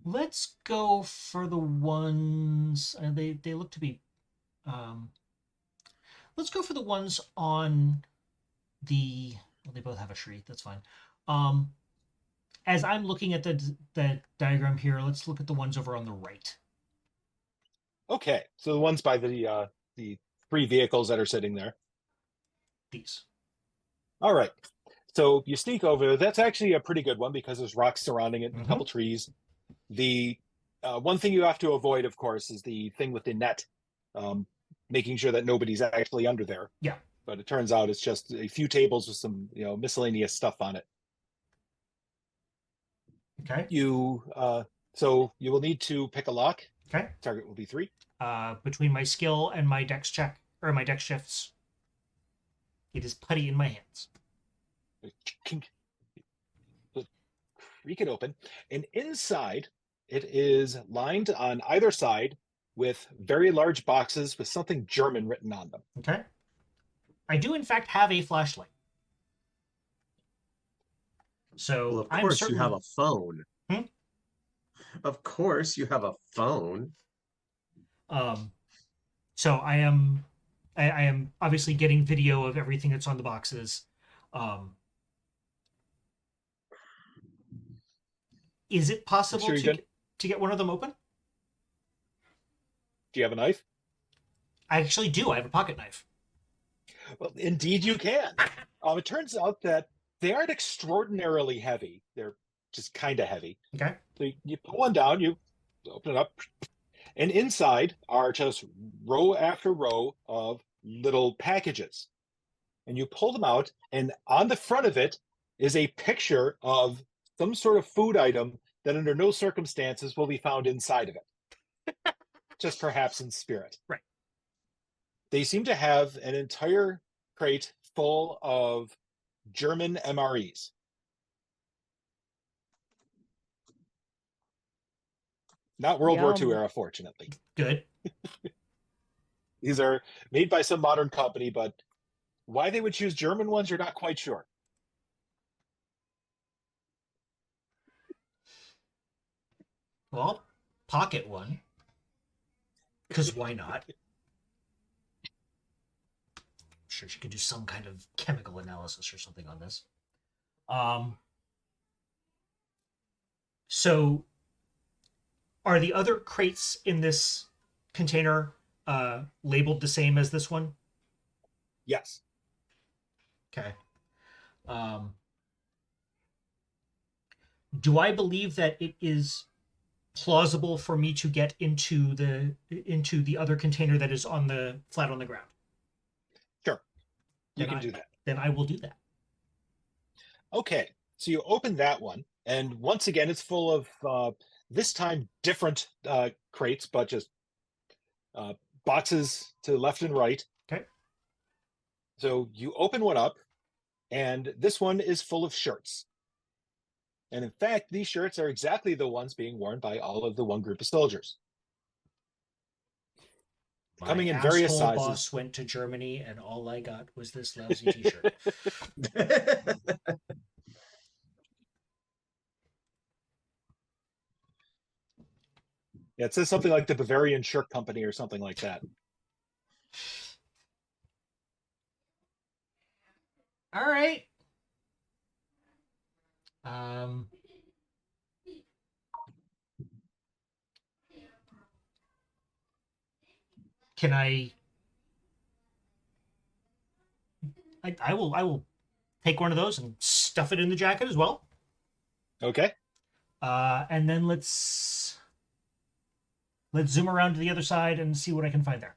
Let's go for the ones they look to be let's go for the ones on the well, they both have a shriek, that's fine. As I'm looking at the diagram here, let's look at the ones over on the right. Okay, so the ones by the 3 vehicles that are sitting there. These. All right. So you sneak over. That's actually a pretty good one because there's rocks surrounding it and a couple trees. The one thing you have to avoid, of course, is the thing with the net, making sure that nobody's actually under there. Yeah. But it turns out it's just a few tables with some, miscellaneous stuff on it. Okay. So you will need to pick a lock. Okay. Target will be 3. Between my skill and my dex check or my dex shifts, it is putty in my hands. Creak it open, and inside it is lined on either side with very large boxes with something German written on them. Okay. I do in fact have a flashlight. So Well, of course you have a phone. Hmm? Of course you have a phone. So I am obviously getting video of everything that's on the boxes. Is it possible to get one of them open? Do you have a knife? I actually do. I have a pocket knife. Well, indeed you can. It turns out that they aren't extraordinarily heavy. They're just kind of heavy. Okay. So you put one down, you open it up, and inside are just row after row of little packages. And you pull them out, and on the front of it is a picture of some sort of food item that under no circumstances will be found inside of it. Just perhaps in spirit. Right. They seem to have an entire crate full of German MREs. Not World War II era, fortunately. Good. These are made by some modern company, but why they would choose German ones, you're not quite sure. Well, pocket one. Because why not? I'm sure she could do some kind of chemical analysis or something on this. So are the other crates in this container labeled the same as this one? Yes. Okay. Do I believe that it is plausible for me to get into the other container that is on the flat on the ground? Sure. You can do that. Then I will do that. Okay. So you open that one, and once again, it's full of this time different crates, but just boxes to the left and right. Okay. So you open one up, and this one is full of shirts. And in fact, these shirts are exactly the ones being worn by all of the one group of soldiers. Coming in various sizes. My boss went to Germany, and all I got was this lousy T-shirt. Yeah, it says something like the Bavarian Shirt Company or something like that. All right. Can I will take one of those and stuff it in the jacket as well. Okay. And then let's zoom around to the other side and see what I can find there.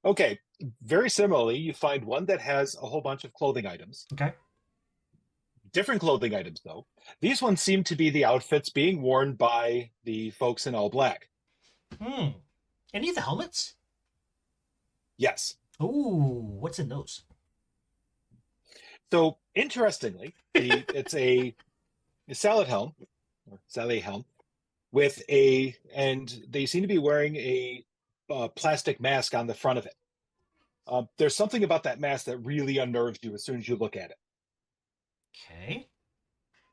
Okay. Very similarly, you find one that has a whole bunch of clothing items. Okay. Different clothing items, though. These ones seem to be the outfits being worn by the folks in all black. Any of the helmets? Yes. Ooh, what's in those? So it's a salad helm or salad helm with and they seem to be wearing a plastic mask on the front of it. There's something about that mask that really unnerves you as soon as you look at it. Okay.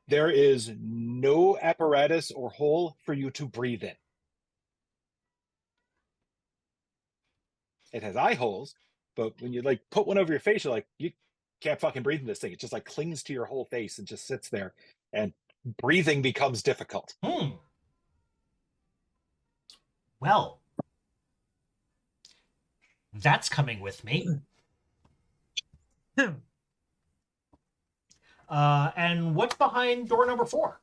There is no apparatus or hole for you to breathe in. It has eye holes, but when you like put one over your face, you're like, you can't fucking breathe in this thing. It just like clings to your whole face and just sits there, and breathing becomes difficult. Well, that's coming with me. And what's behind door number 4?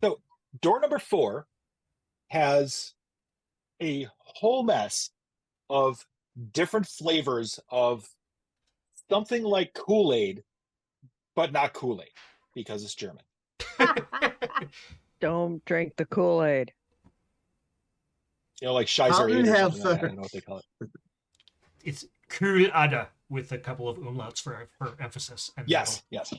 So door number 4 has a whole mess of different flavors of something like Kool-Aid, but not Kool-Aid because it's German. Don't drink the Kool-Aid. You know, like Scheiser Aid or something like that. I Helfer. don't know what they call it. It's Kool-Aid with a couple of umlauts for emphasis. And Yes, yes.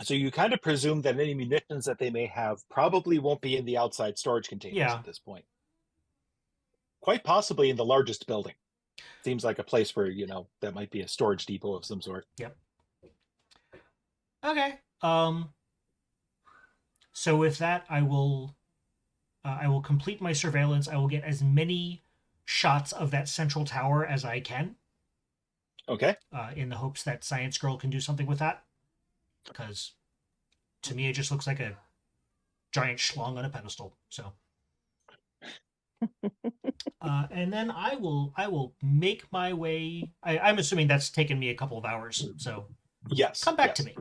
So you kind of presume that any munitions that they may have probably won't be in the outside storage containers at this point. Quite possibly in the largest building. Seems like a place where, that might be a storage depot of some sort. Yep. Okay. So with that, I will complete my surveillance. I will get as many shots of that central tower as I can. Okay. In the hopes that Science Girl can do something with that. Because to me, it just looks like a giant schlong on a pedestal. So, and then I will make my way. I'm assuming that's taken me a couple of hours. So, yes, come back to me.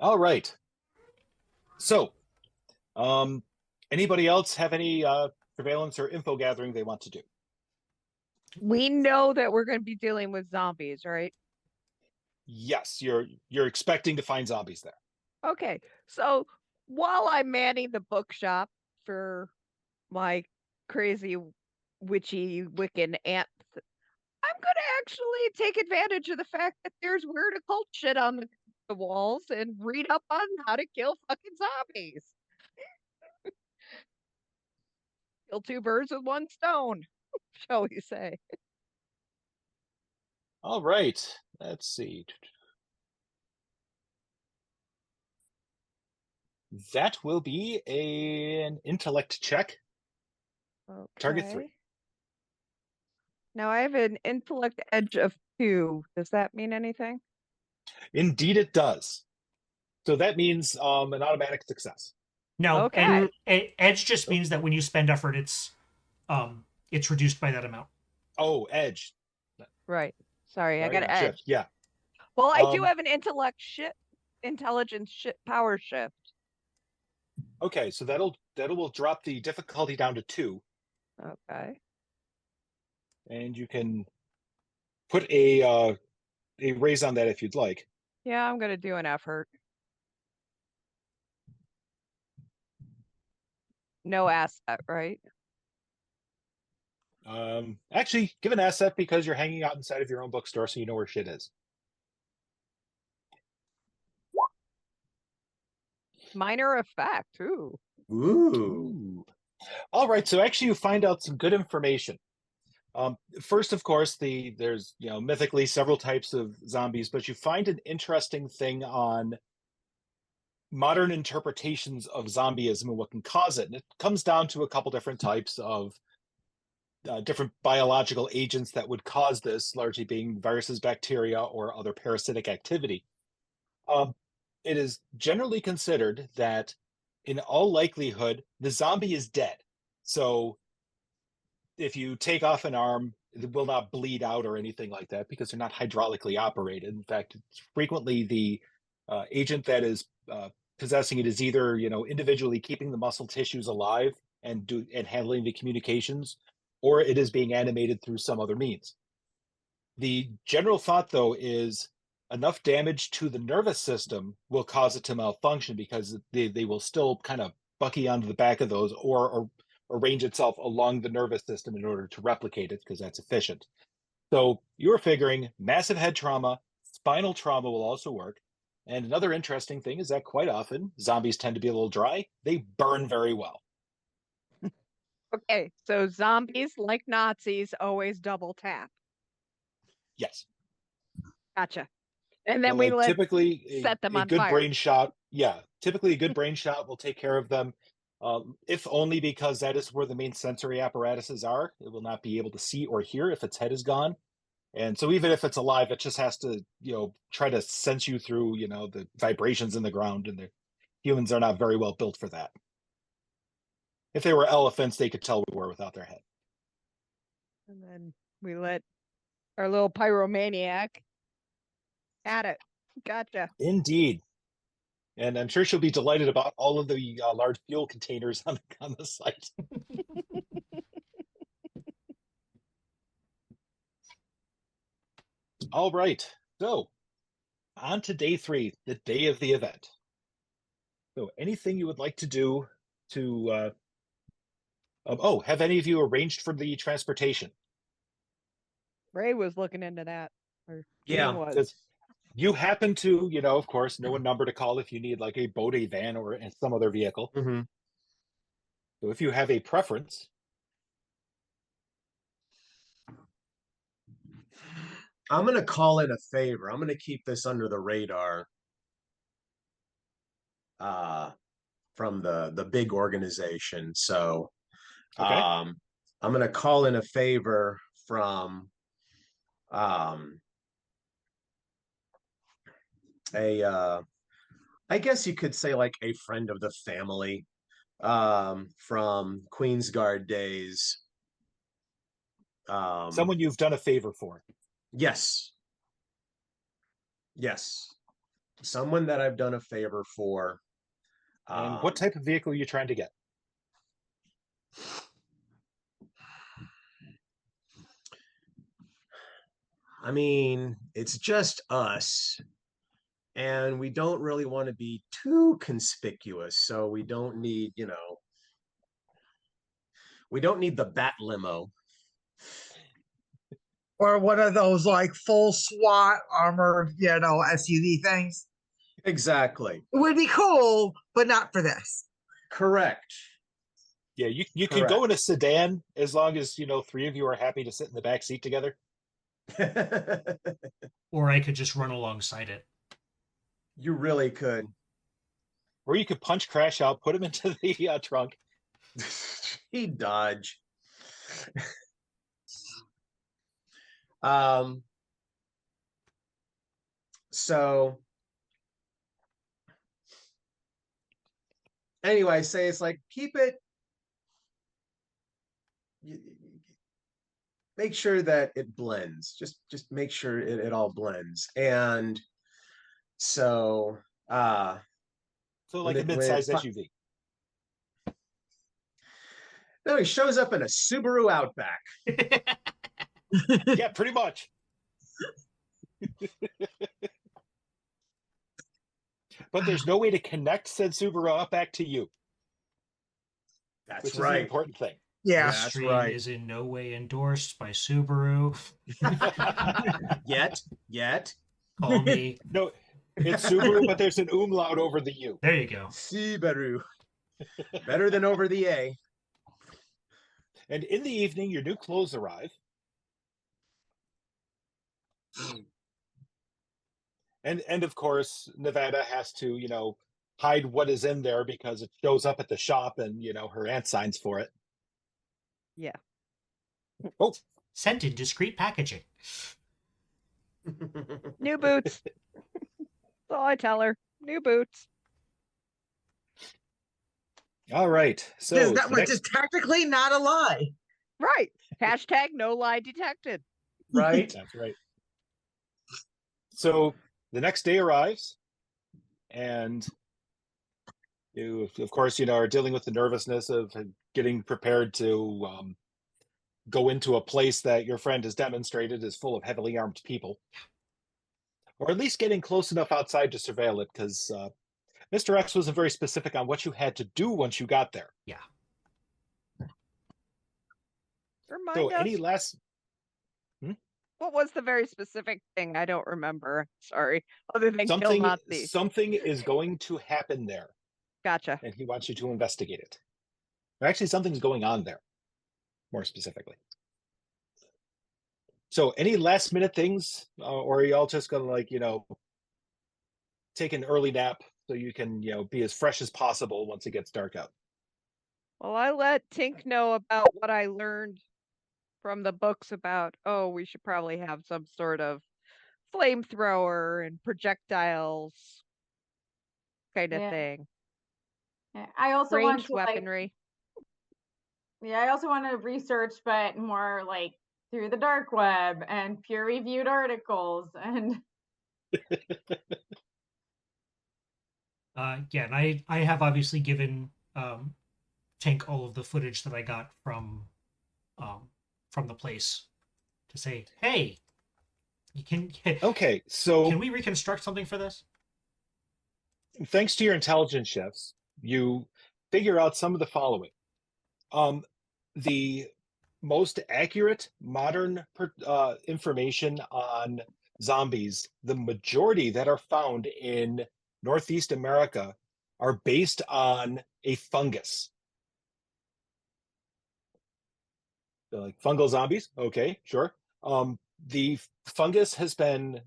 All right. So, anybody else have any surveillance or info gathering they want to do? We know that we're going to be dealing with zombies, right? Yes, you're expecting to find zombies there. Okay, so while I'm manning the bookshop for my crazy witchy Wiccan aunt, I'm gonna actually take advantage of the fact that there's weird occult shit on the walls and read up on how to kill fucking zombies. Kill 2 birds with 1 stone, shall we say. All right, let's see. That will be an intellect check. Okay. Target 3. Now I have an intellect edge of 2. Does that mean anything? Indeed, it does. So that means an automatic success. No, Okay. and edge just means that when you spend effort, it's reduced by that amount. Oh, edge. Right. Sorry, I got an shift. edge. Yeah. Well, I do have an intelligence power shift. Okay, so that will drop the difficulty down to 2. Okay. And you can put a raise on that if you'd like. Yeah, I'm gonna do an effort. No asset, right? Actually, give an asset because you're hanging out inside of your own bookstore, so you know where shit is. Minor effect. Ooh. Ooh. All right, so actually you find out some good information. First, of course, there's mythically several types of zombies, but you find an interesting thing on modern interpretations of zombieism and what can cause it. And it comes down to a couple different types of different biological agents that would cause this, largely being viruses, bacteria, or other parasitic activity. it is generally considered that in all likelihood, the zombie is dead. So if you take off an arm, it will not bleed out or anything like that because they're not hydraulically operated. In fact, frequently the agent that is possessing it is either, individually keeping the muscle tissues alive and handling the communications, or it is being animated through some other means. The general thought, though, is enough damage to the nervous system will cause it to malfunction because they will still kind of bucky onto the back of those or arrange itself along the nervous system in order to replicate it because that's efficient. So you're figuring massive head trauma, spinal trauma will also work. And another interesting thing is that quite often zombies tend to be a little dry. They burn very well. Okay, so zombies, like Nazis, always double tap. Yes. Gotcha. And then But, we typically set them a on good fire. brain shot. Yeah, typically a good brain shot will take care of them. If only because that is where the main sensory apparatuses are. It will not be able to see or hear if its head is gone. And so even if it's alive, it just has to, try to sense you through, the vibrations in the ground. And the humans are not very well built for that. If they were elephants, they could tell we were without their head. And then we let our little pyromaniac at it. Gotcha. Indeed. And I'm sure she'll be delighted about all of the large fuel containers on the site. All right. So on to day 3, the day of the event. So anything you would like to do to have any of you arranged for the transportation? Ray was looking into that. Or Yeah, Gene was. Because you happen to, of course, know a number to call if you need like a boat, a van, or some other vehicle. Mm-hmm. So if you have a preference. I'm going to call in a favor. I'm going to keep this under the radar from the big organization. So Okay. I'm going to call in a favor from I guess you could say like a friend of the family from Queensguard days. Someone you've done a favor for. Yes. Someone that I've done a favor for. And what type of vehicle are you trying to get? I mean, it's just us, and we don't really want to be too conspicuous, so we don't need, we don't need the bat limo. Or one of those like full SWAT armored, SUV things. Exactly. It would be cool, but not for this. Correct. Yeah, you can go in a sedan as long as 3 of you are happy to sit in the back seat together. Or I could just run alongside it. You really could. Or you could punch Crash out, put him into the trunk. He'd dodge. So anyway, say it's like keep it. Make sure that it blends. Just make sure it all blends. And so So like a mid-sized SUV. No, he shows up in a Subaru Outback. Yeah, pretty much. But there's no way to connect said Subaru Outback to you. That's which right. is the important thing. Yeah. This That's stream right. is in no way endorsed by Subaru. Yet. Call me. No, it's Subaru, but there's an umlaut over the U. There you go. Subaru. Better than over the A. And in the evening, your new clothes arrive. And of course, Nevada has to, hide what is in there because it shows up at the shop and, her aunt signs for it. Yeah. Oh, Sent in discreet packaging. New boots. That's all I tell her. New boots. All right. So that the which is next, technically not a lie. Right. Hashtag no lie detected. Right? that's right. So the next day arrives, and you, of course, are dealing with the nervousness of getting prepared to go into a place that your friend has demonstrated is full of heavily armed people, or at least getting close enough outside to surveil it, because Mr. X wasn't very specific on what you had to do once you got there. Yeah. Remind So any us, last what was the very specific thing? I don't remember. Sorry. Other than kill Nazis. something is going to happen there, Gotcha. and he wants you to investigate it. Or actually, something's going on there, more specifically. So any last minute things, or are y'all just gonna take an early nap so you can be as fresh as possible once it gets dark out? Well, I let Tink know about what I learned from the books about, oh, we should probably have some sort of flamethrower and projectiles kind of Yeah. thing. Yeah, I also want Ranged to weaponry. I also want to research, but more like through the dark web and peer-reviewed articles and Yeah, and I have obviously given Tank all of the footage that I got from the place to say, hey, you can Okay, so can we reconstruct something for this? thanks to your intelligence chefs, you figure out some of the following. The most accurate modern information on zombies, the majority that are found in Northeast America, are based on a fungus. They're like fungal zombies. Okay, sure. The fungus has been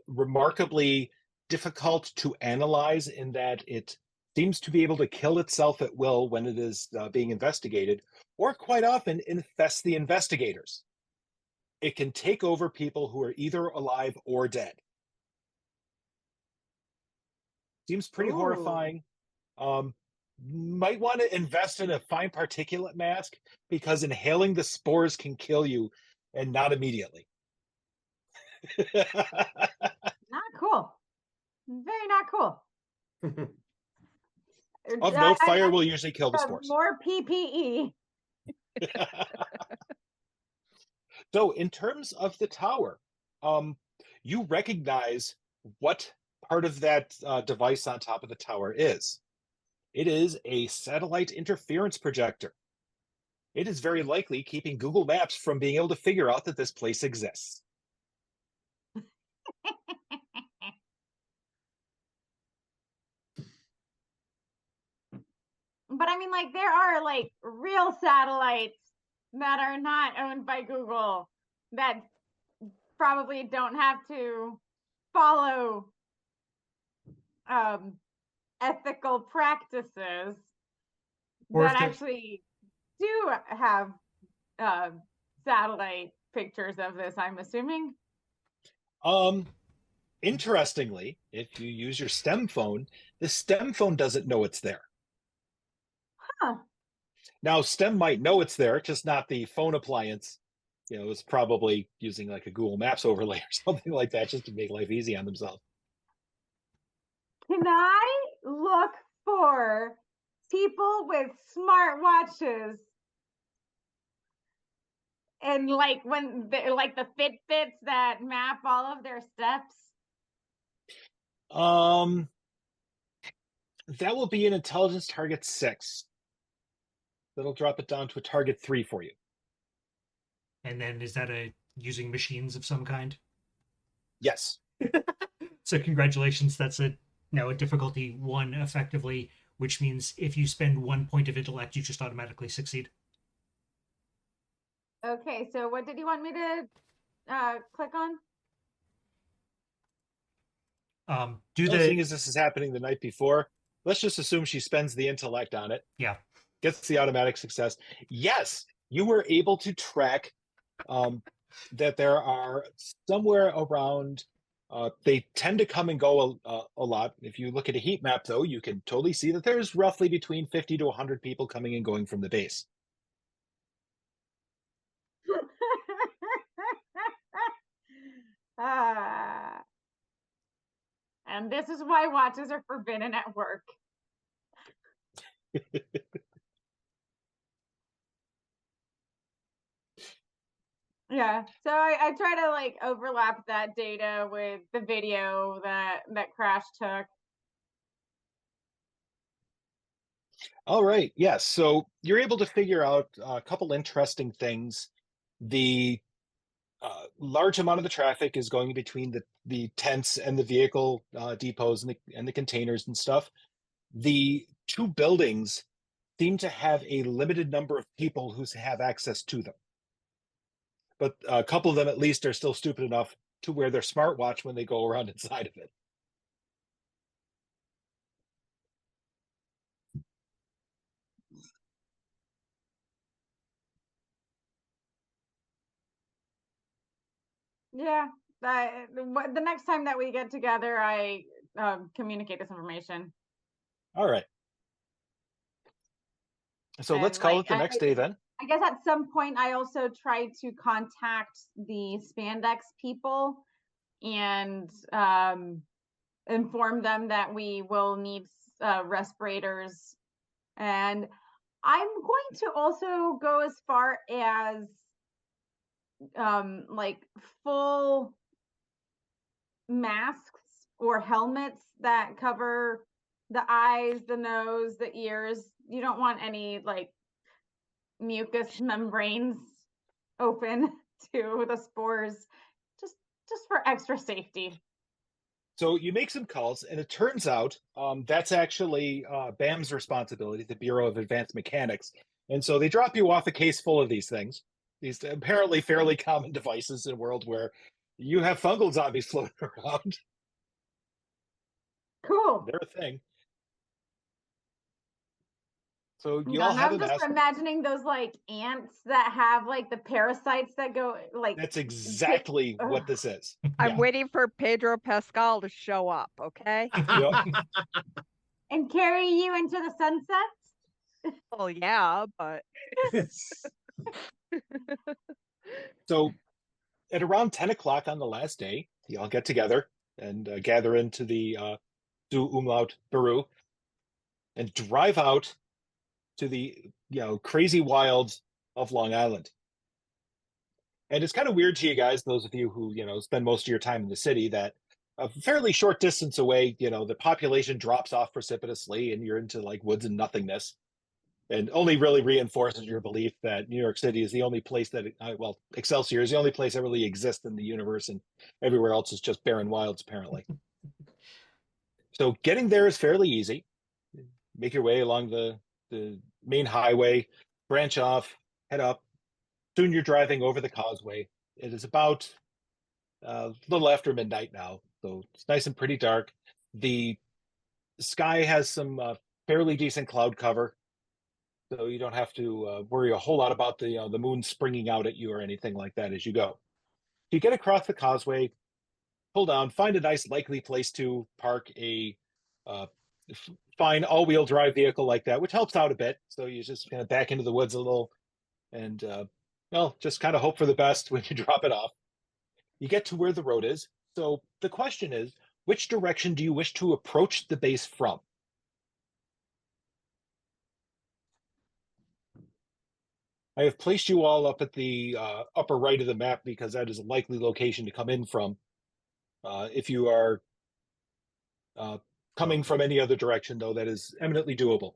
remarkably difficult to analyze in that it seems to be able to kill itself at will when it is being investigated, or quite often infests the investigators. It can take over people who are either alive or dead. Seems pretty Ooh. horrifying. Might want to invest in a fine particulate mask, because inhaling the spores can kill you, and not immediately. not cool. Very not cool. Of note, fire will usually kill the have spores. more PPE. So in terms of the tower, you recognize what part of that device on top of the tower is. It is a satellite interference projector. It is very likely keeping Google Maps from being able to figure out that this place exists. But I mean, like, there are like real satellites that are not owned by Google that probably don't have to follow ethical practices Or if that they're- actually do have satellite pictures of this, I'm assuming. Interestingly, if you use your STEM phone, the STEM phone doesn't know it's there. Huh. Now, STEM might know it's there, just not the phone appliance. It's probably using like a Google Maps overlay or something like that, just to make life easy on themselves. Can I look for people with smart watches? And like when like the Fitbits that map all of their steps? That will be an intelligence target 6. That'll drop it down to a target 3 for you. And then is that using machines of some kind? Yes. So congratulations, that's a difficulty 1 effectively, which means if you spend 1 point of intellect, you just automatically succeed. Okay, so what did you want me to click on? Seeing as this is happening the night before, let's just assume she spends the intellect on it. Yeah. Gets the automatic success. Yes, you were able to track that there are somewhere around They tend to come and go a lot. If you look at a heat map, though, you can totally see that there's roughly between 50 to 100 people coming and going from the base. Ah. And this is why watches are forbidden at work. Yeah, so I try to like overlap that data with the video that Crash took. All right, yes. So you're able to figure out a couple interesting things. The large amount of the traffic is going between the tents and the vehicle depots and the containers and stuff. The two buildings seem to have a limited number of people who have access to them. But a couple of them at least are still stupid enough to wear their smartwatch when they go around inside of it. Yeah, the next time that we get together, I communicate this information. All right. So And, let's call like, it the next day then. I guess at some point I also tried to contact the spandex people and inform them that we will need respirators. And I'm going to also go as far as like full masks or helmets that cover the eyes, the nose, the ears. You don't want any like mucous membranes open to the spores, just for extra safety. So you make some calls, and it turns out that's actually BAM's responsibility, the Bureau of Advanced Mechanics. And so they drop you off a case full of these things, these apparently fairly common devices in a world where you have fungal zombies floating around. Cool. They're a thing. So you all have I'm a just mask. imagining those like ants that have like the parasites that go like. That's exactly what this is. I'm Yeah. waiting for Pedro Pascal to show up, okay? Yep. And carry you into the sunset. Well, yeah, but So at around 10 o'clock on the last day, you all get together and gather into the Du Umlaut Baru and drive out to the crazy wilds of Long Island. And it's kind of weird to you guys, those of you who spend most of your time in the city, that a fairly short distance away, the population drops off precipitously and you're into like woods and nothingness, and only really reinforces your belief that New York City is the only place that Excelsior is the only place that really exists in the universe, and everywhere else is just barren wilds apparently. So getting there is fairly easy. Make your way along the main highway, branch off, head up. Soon you're driving over the causeway. It is about a little after midnight now, so it's nice and pretty dark. The sky has some fairly decent cloud cover, so you don't have to worry a whole lot about the moon springing out at you or anything like that as you go. You get across the causeway, pull down, find a nice likely place to park a fine all-wheel drive vehicle like that, which helps out a bit. So you just kind of back into the woods a little and just kind of hope for the best when you drop it off. You get to where the road is. So the question is, which direction do you wish to approach the base from? I have placed you all up at the upper right of the map because that is a likely location to come in from. If you are coming from any other direction, though, that is eminently doable.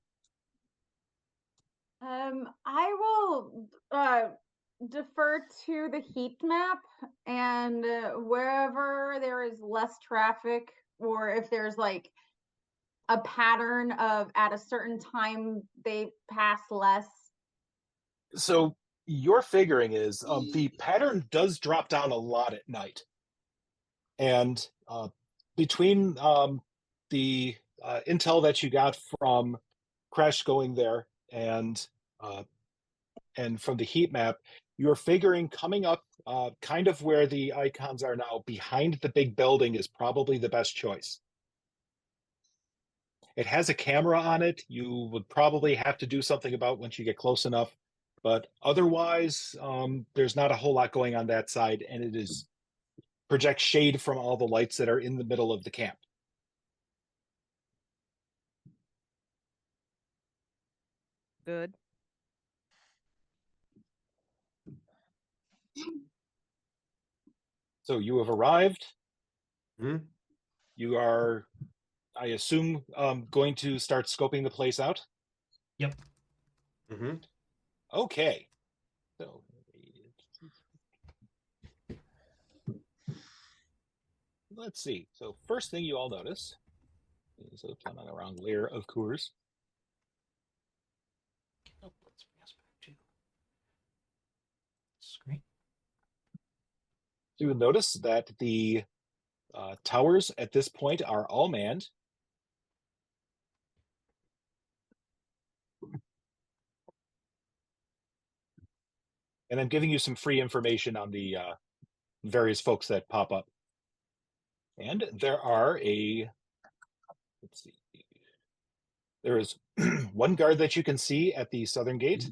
I will defer to the heat map, and wherever there is less traffic, or if there's like a pattern of at a certain time they pass less. So your figuring is the pattern does drop down a lot at night, and between the intel that you got from Crash going there and from the heat map, you're figuring coming up kind of where the icons are now, behind the big building is probably the best choice. It has a camera on it. You would probably have to do something about once you get close enough. But otherwise, there's not a whole lot going on that side, and it is projects shade from all the lights that are in the middle of the camp. Good. So you have arrived. Hmm? You are, I assume, going to start scoping the place out. Yep. Mm-hmm. Okay. So let's see. So first thing you all notice is I'm on the wrong layer of Coors. Oh, let's bring us back to screen. So you'll notice that the towers at this point are all manned. And I'm giving you some free information on the various folks that pop up. And there are let's see, there is one guard that you can see at the southern gate.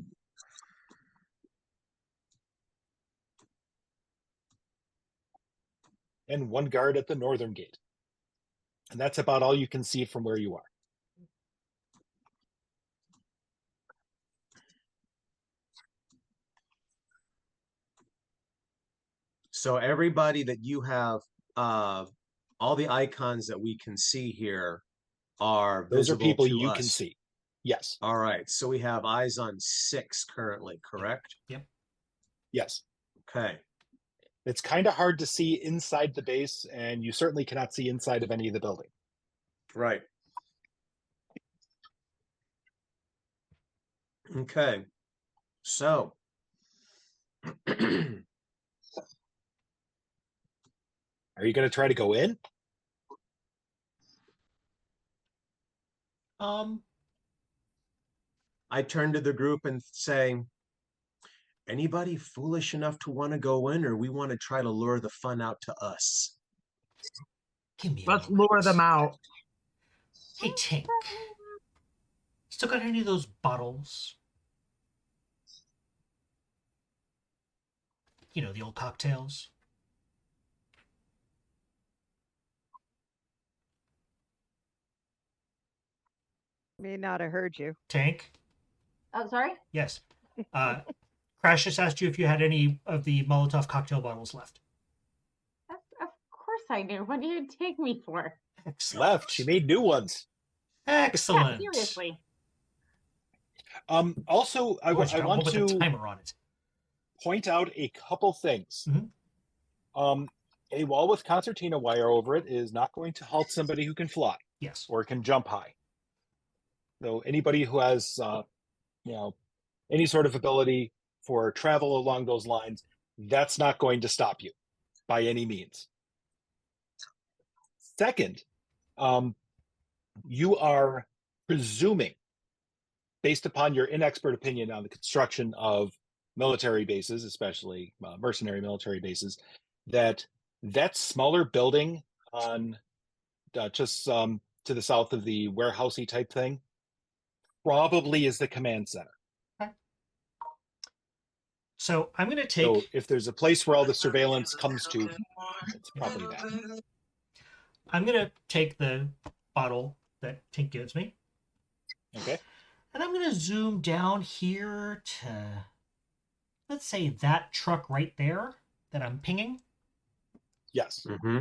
And one guard at the northern gate. And that's about all you can see from where you are. So everybody that you have, all the icons that we can see here are Those are visible people to you us. can see. Yes. All right. So we have eyes on 6 currently, correct? Yep. Yes. Okay. It's kind of hard to see inside the base, and you certainly cannot see inside of any of the building. Right. Okay. So Are you going to try to go in? I turn to the group and say, anybody foolish enough to want to go in, or we want to try to lure the fun out to us? Give me a Let's moment. lure them out. Hey, Tink. Still got any of those bottles? You know, the old cocktails. May not have heard you. Tank? Oh, sorry. Yes. Crash just asked you if you had any of the Molotov cocktail bottles left. Of course I do. What do you take me for? Excellent. Left. She made new ones. Excellent. Yeah, seriously. Also, I Oh, it's got one want with a to timer on it. point out a couple things. Mhm. A wall with concertina wire over it is not going to halt somebody who can fly Yes. or can jump high. So anybody who has, any sort of ability for travel along those lines, that's not going to stop you by any means. Second, you are presuming, based upon your inexpert opinion on the construction of military bases, especially mercenary military bases, that smaller building on just to the south of the warehousey type thing probably is the command center. So I'm going to take... So if there's a place where all the surveillance comes to, it's probably that. I'm going to take the bottle that Tink gives me. Okay. And I'm going to zoom down here to, let's say, that truck right there that I'm pinging. Yes. Mm-hmm.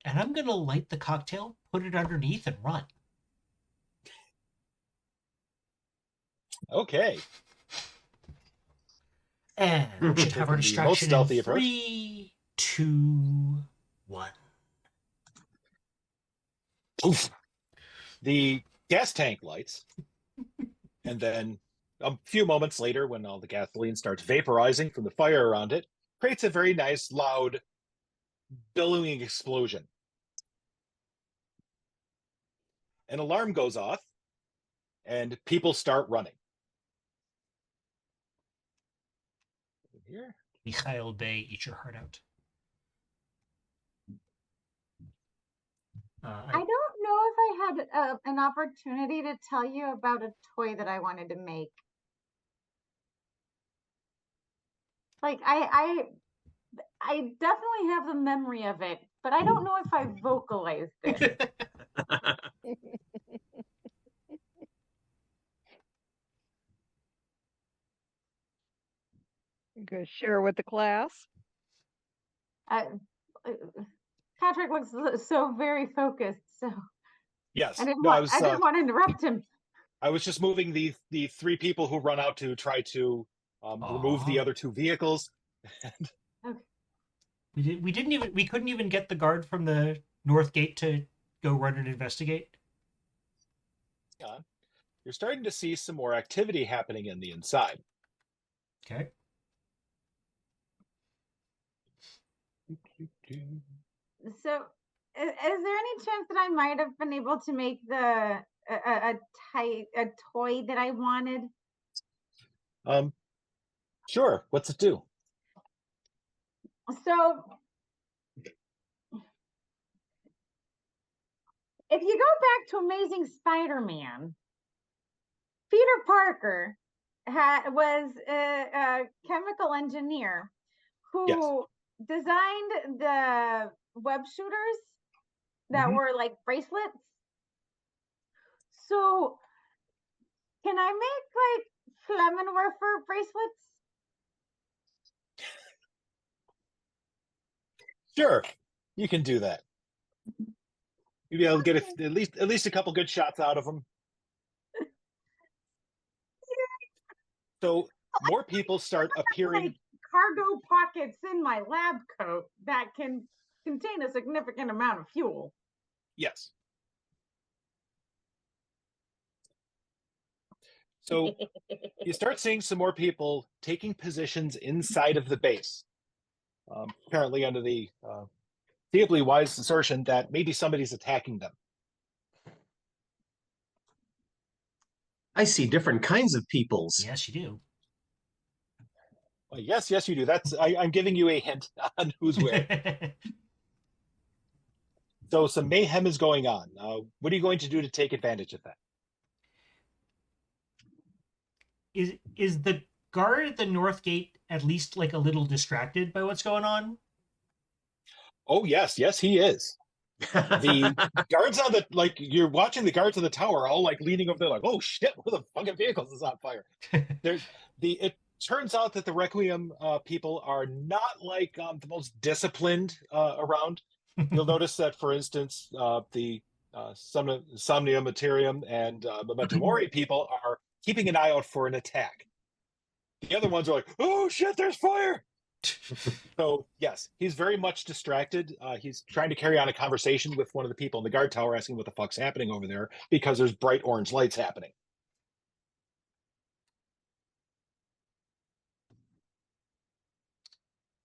And I'm going to light the cocktail, put it underneath, and run. Okay. And we should have our The most distraction stealthy in approach. 3, 2, 1. Poof. The gas tank lights. And then a few moments later, when all the gasoline starts vaporizing from the fire around it, creates a very nice, loud, billowing explosion. An alarm goes off, and people start running. Here. Mikhail Bay, eat your heart out. I don't know if I had an opportunity to tell you about a toy that I wanted to make. Like I definitely have the memory of it, but I don't know if I vocalized it. You gonna share with the class? I, uh, Patrick looks so very focused, so Yes. I didn't No, want I didn't want to interrupt him. I was just moving the three people who run out to try to remove the Aw. other two vehicles. Okay. We couldn't even get the guard from the north gate to go run and investigate. You're starting to see some more activity happening in the inside. Okay. So, is there any chance that I might have been able to make the a toy that I wanted? Sure. What's it do? So, if you go back to Amazing Spider-Man, Peter Parker was a chemical engineer who designed the web shooters that Mhm. were like bracelets. So, can I make like Flammenwerfer bracelets? Sure, you can do that. You'll be able to get at least a couple good shots out of them. So more people start appearing. Like cargo pockets in my lab coat that can contain a significant amount of fuel. Yes. So you start seeing some more people taking positions inside of the base. Apparently under the deeply wise assertion that maybe somebody's attacking them. I see different kinds of peoples. Yes, you do. Well, yes, you do. I'm giving you a hint on who's where. So some mayhem is going on. What are you going to do to take advantage of that? Is the guard at the north gate at least like a little distracted by what's going on? Oh yes, he is. The guards on the you're watching the guards on the tower all like leaning over there like, oh shit, one of the fucking vehicles is on fire. It turns out that the Requiem people are not like the most disciplined around. You'll notice that, for instance, the Somnia Materium and Memento Mori people are keeping an eye out for an attack. The other ones are like, oh shit, there's fire. So yes, he's very much distracted. He's trying to carry on a conversation with one of the people in the guard tower, asking what the fuck's happening over there because there's bright orange lights happening.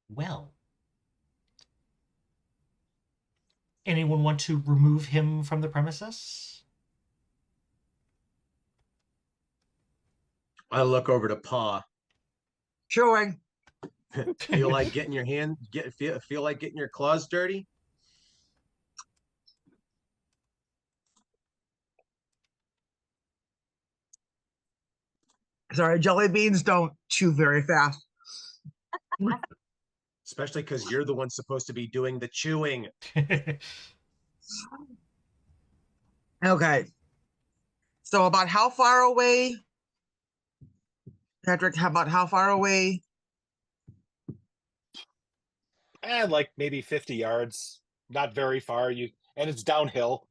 Well, anyone want to remove him from the premises? I look over to Pa. Showing. Feel like getting your hand feel like getting your claws dirty? Sorry, jelly beans don't chew very fast. Especially because you're the one supposed to be doing the chewing. Okay. So about how far away, Patrick, about how far away? And like maybe 50 yards, not very far. And it's downhill.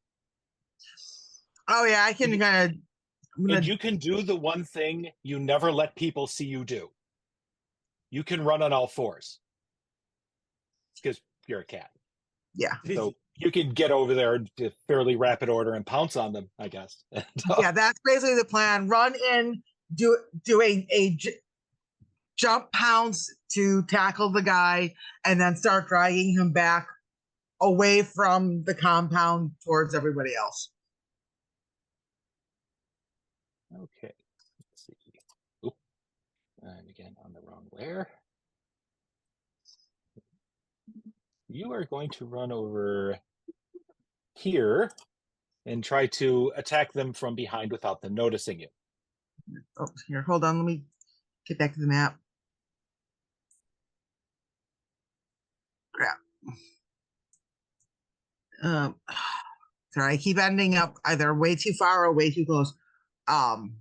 Oh yeah, I can kind of. And you can do the one thing you never let people see you do. You can run on all fours. Because you're a cat. Yeah. So you can get over there in fairly rapid order and pounce on them, I guess. Yeah, that's basically the plan. Run in, do a jump pounce to tackle the guy, and then start dragging him back away from the compound towards everybody else. Okay. Let's see. Oop. I'm again on the wrong layer. you are going to run over here and try to attack them from behind without them noticing you. Oh, here, hold on. Let me get back to the map. Crap. Sorry, I keep ending up either way too far or way too close. Can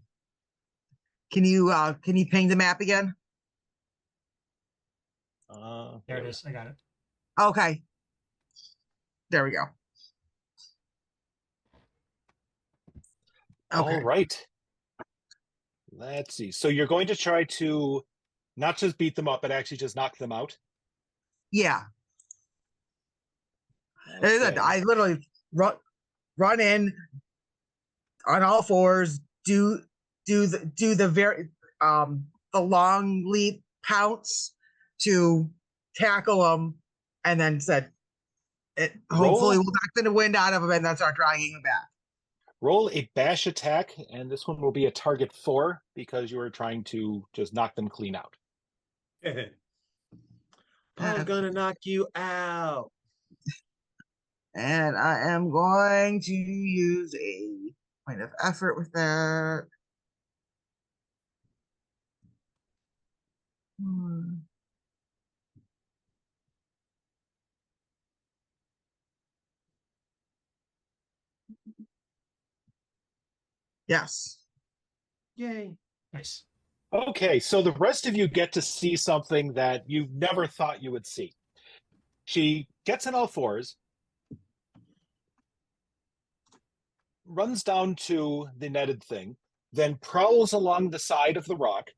you ping the map again? There it is. I got it. Okay. There we go. Okay. All right. Let's see. So you're going to try to not just beat them up, but actually just knock them out? Yeah. Okay. I literally run in on all fours, do the very the long leap pounce to tackle them, and then said it hopefully will knock the wind out of them and then start dragging them back. Roll a bash attack, and this one will be a target 4 because you are trying to just knock them clean out. I'm gonna knock you out. And I am going to use a point of effort with that. Yes. Yay. Nice. Okay, so the rest of you get to see something that you never thought you would see. She gets on all fours, runs down to the netted thing, then prowls along the side of the rock,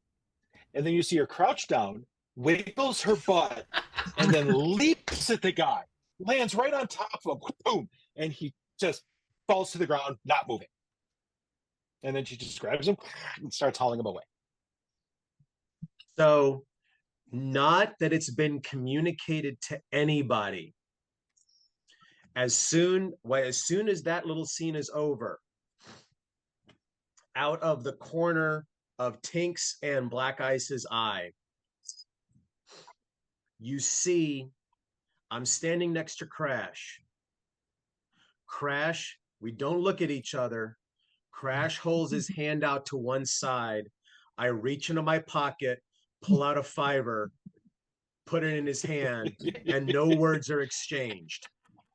and then you see her crouch down, wiggles her butt, and then leaps at the guy, lands right on top of him, boom, and he just falls to the ground, not moving. And then she just grabs him and starts hauling him away. So, not that it's been communicated to anybody. As soon as that little scene is over, out of the corner of Tink's and Black Ice's eye, you see I'm standing next to Crash. Crash, we don't look at each other. Crash holds his hand out to one side. I reach into my pocket, pull out a $5, put it in his hand, and no words are exchanged.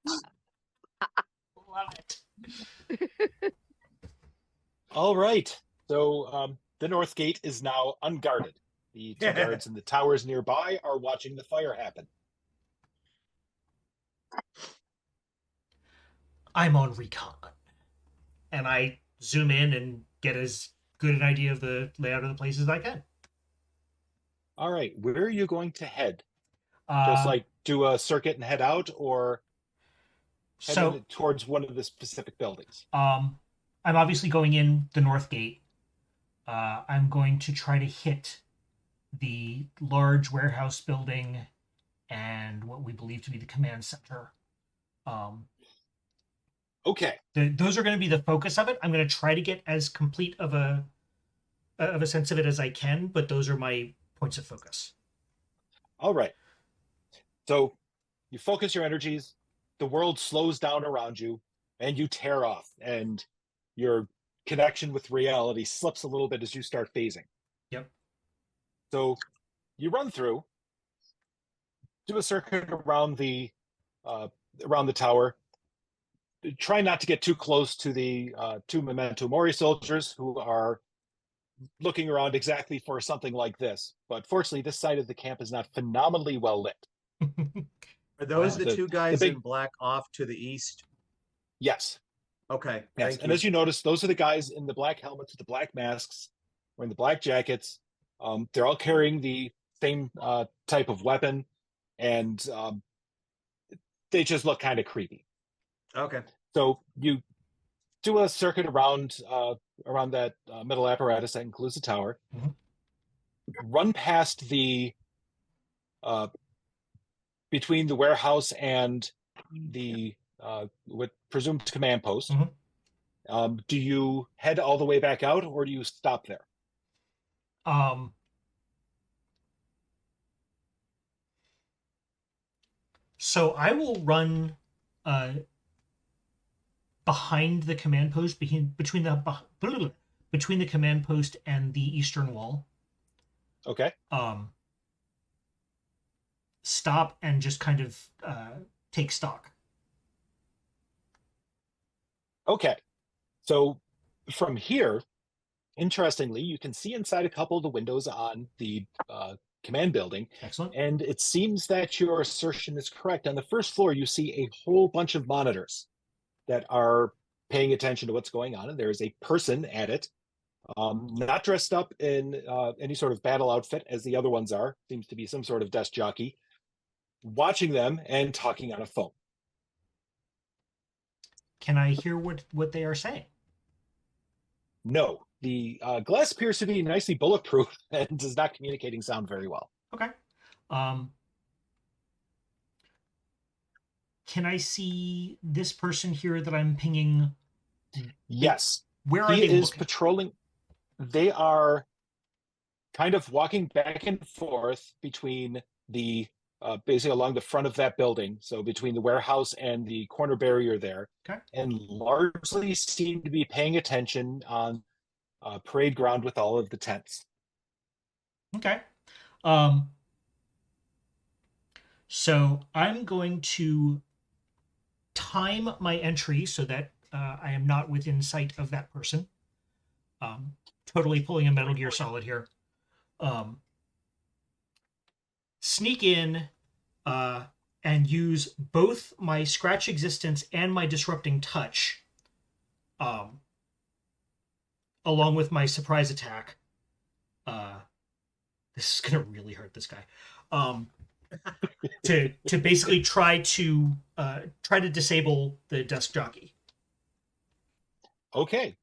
Love it. All right. So the North Gate is now unguarded. The two guards in the towers nearby are watching the fire happen. I'm on recon. And I zoom in and get as good an idea of the layout of the place as I can. All right. Where are you going to head? Just like do a circuit and head out, or head towards one of the specific buildings? I'm obviously going in the North Gate. I'm going to try to hit the large warehouse building and what we believe to be the command center. Okay. Those are going to be the focus of it. I'm going to try to get as complete of a sense of it as I can, but those are my points of focus. All right. So you focus your energies, the world slows down around you, and you tear off, and your connection with reality slips a little bit as you start phasing. Yep. So you run through, do a circuit around the tower. Try not to get too close to the two Memento Mori soldiers who are looking around exactly for something like this. But fortunately, this side of the camp is not phenomenally well lit. Are those the two guys in black off to the east? Yes. Okay. Yes. And as you notice, those are the guys in the black helmets with the black masks, wearing the black jackets. They're all carrying the same type of weapon, and they just look kind of creepy. Okay. So you do a circuit around that metal apparatus that includes the tower. Mm-hmm. Run past the between the warehouse and the what presumed command post. Mm-hmm. Do you head all the way back out, or do you stop there? So I will run behind the command post, between the command post and the eastern wall. Okay. Stop and just kind of take stock. Okay. So from here, interestingly, you can see inside a couple of the windows on the command building. Excellent. And it seems that your assertion is correct. On the first floor, you see a whole bunch of monitors that are paying attention to what's going on. And there is a person at it, not dressed up in any sort of battle outfit as the other ones are. Seems to be some sort of desk jockey, watching them and talking on a phone. Can I hear what they are saying? No, the glass appears to be nicely bulletproof and is not communicating sound very well. Okay. Can I see this person here that I'm pinging? Yes. Where are He they is looking? patrolling. They are kind of walking back and forth between the basically along the front of that building, so between the warehouse and the corner barrier there, Okay. and largely seem to be paying attention on parade ground with all of the tents. Okay. So I'm going to time my entry so that I am not within sight of that person. Totally pulling a Metal Gear Solid here. Sneak in and use both my Scratch Existence and my Disrupting Touch, along with my Surprise Attack. This is gonna really hurt this guy. To basically try to disable the desk jockey. Okay.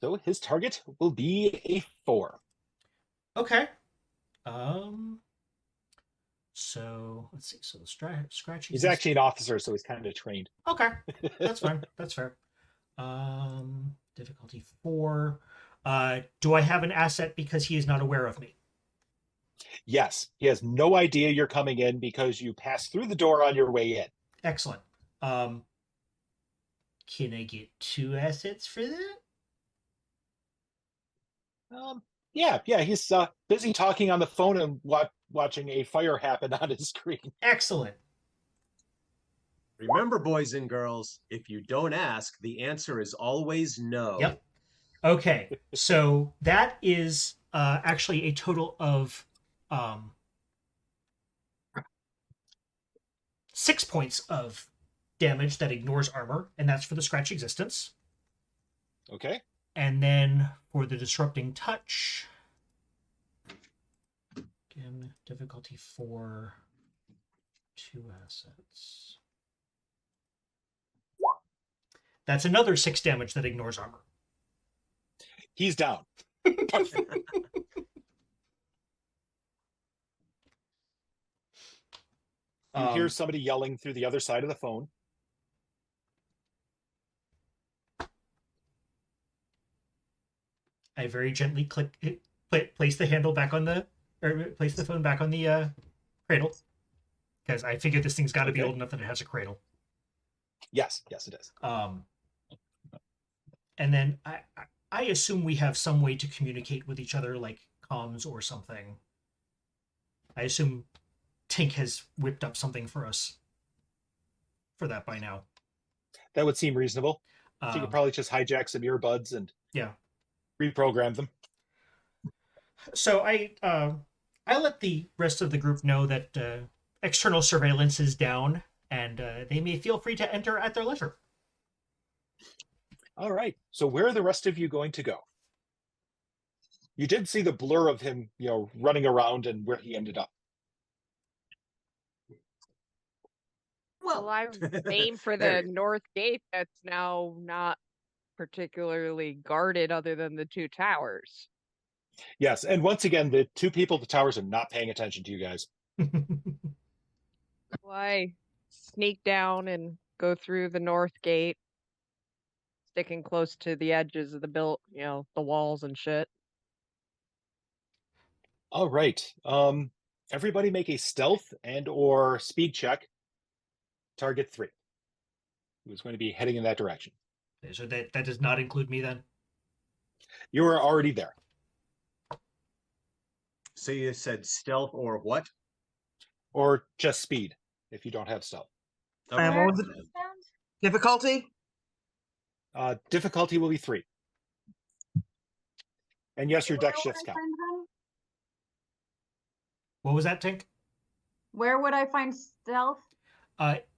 So his target will be a 4. Okay. So let's see. So the scratch. He's actually an officer, so he's kind of trained. Okay, that's fine. That's fair. Difficulty 4. Do I have an asset because he is not aware of me? Yes, he has no idea you're coming in because you passed through the door on your way in. Excellent. Can I get 2 assets for that? Yeah, he's busy talking on the phone and watching a fire happen on his screen. Excellent. Remember, boys and girls, if you don't ask, the answer is always no. Yep. Okay, so that is actually a total of 6 points of damage that ignores armor, and that's for the Scratch Existence. Okay. And then for the Disrupting Touch, again, difficulty 4, 2 assets. That's another 6 damage that ignores armor. He's down. You hear somebody yelling through the other side of the phone. I very gently place the handle back on place the phone back on the cradle, because I figured this thing's got to be old enough that it has a cradle. Yes, it is. And then I assume we have some way to communicate with each other, like comms or something. I assume Tink has whipped up something for us for that by now. That would seem reasonable. She could probably just hijack some earbuds and reprogram them. So I let the rest of the group know that external surveillance is down, and they may feel free to enter at their leisure. All right. So where are the rest of you going to go? You did see the blur of him, running around and where he ended up. Well, I aim for the north gate that's now not particularly guarded other than the 2 towers. Yes, and once again, the 2 people at the towers are not paying attention to you guys. So I sneak down and go through the north gate, sticking close to the edges of the the walls and shit. All right. everybody make a stealth and or speed check. Target 3. Who's going to be heading in that direction? So that does not include me then? You are already there. So you said stealth or what? Or just speed, if you don't have stealth. Okay. And what was it? Difficulty? Difficulty will be 3. And yes, your deck Where would shifts I count. find them? What was that, Tink? Where would I find stealth?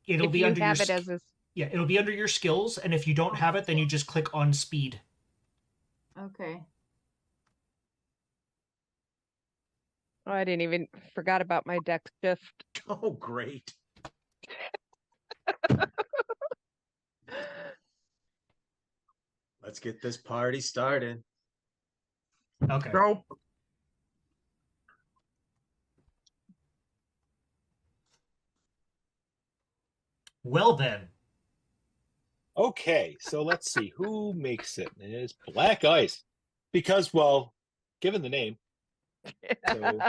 It'll If be you under have your it as a yeah, it'll be under your skills, and if you don't have it, then you just click on speed. Okay. Oh, I didn't even forgot about my deck shift. Oh, great. Let's get this party started. Okay. Go. Well then. Okay, so let's see who makes it. It is Black Ice, because well, given the name. So let's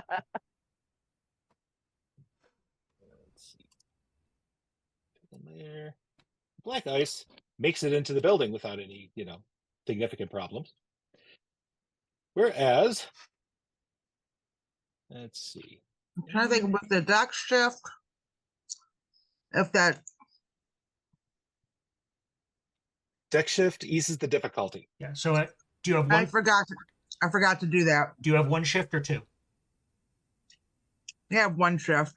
see. Put them there. Black Ice makes it into the building without any, significant problems. Whereas, let's see. I'm trying to think with the deck shift. If that Deck shift eases the difficulty. Yeah. So do you have I one? forgot to do that. Do you have one shift or 2? You have one shift.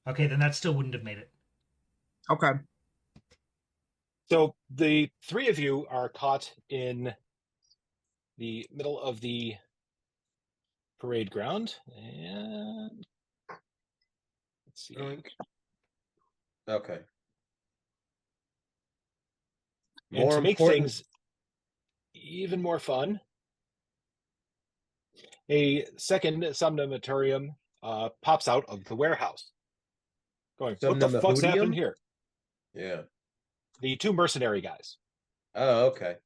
Okay, then that still wouldn't have made it. Okay. So the 3 of you are caught in the middle of the parade ground, and let's see. Okay. And More to make important- things even more fun, a second somnamatorium pops out of the warehouse. Going, what the fuck's happening Somnamahutium? here? Yeah. The 2 mercenary guys. Oh, okay.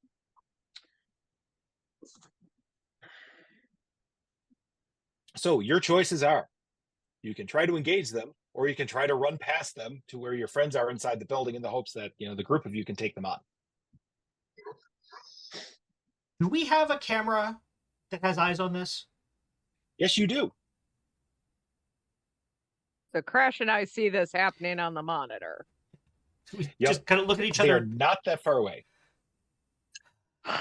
So your choices are, you can try to engage them, or you can try to run past them to where your friends are inside the building in the hopes that, the group of you can take them on. Do we have a camera that has eyes on this? Yes, you do. So Crash and I see this happening on the monitor. We Yep. just kind of look at each They are other. not that far away. All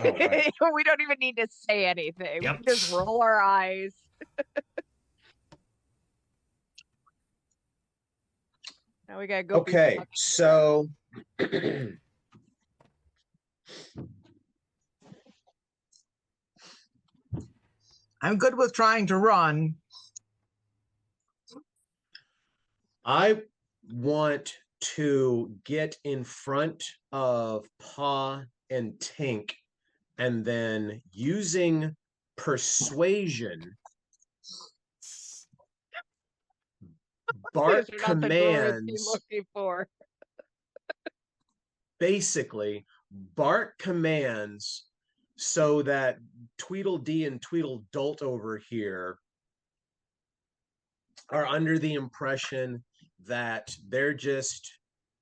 right. We don't even need to say anything. Yep. We just roll our eyes. Now we gotta go. be Okay, fucking- so I'm good with trying to run. I want to get in front of Pa and Tink, and then using persuasion, Bart These are not the droids commands. he's looking for. Basically, Bart commands so that Tweedledee and Tweedledolt over here are under the impression that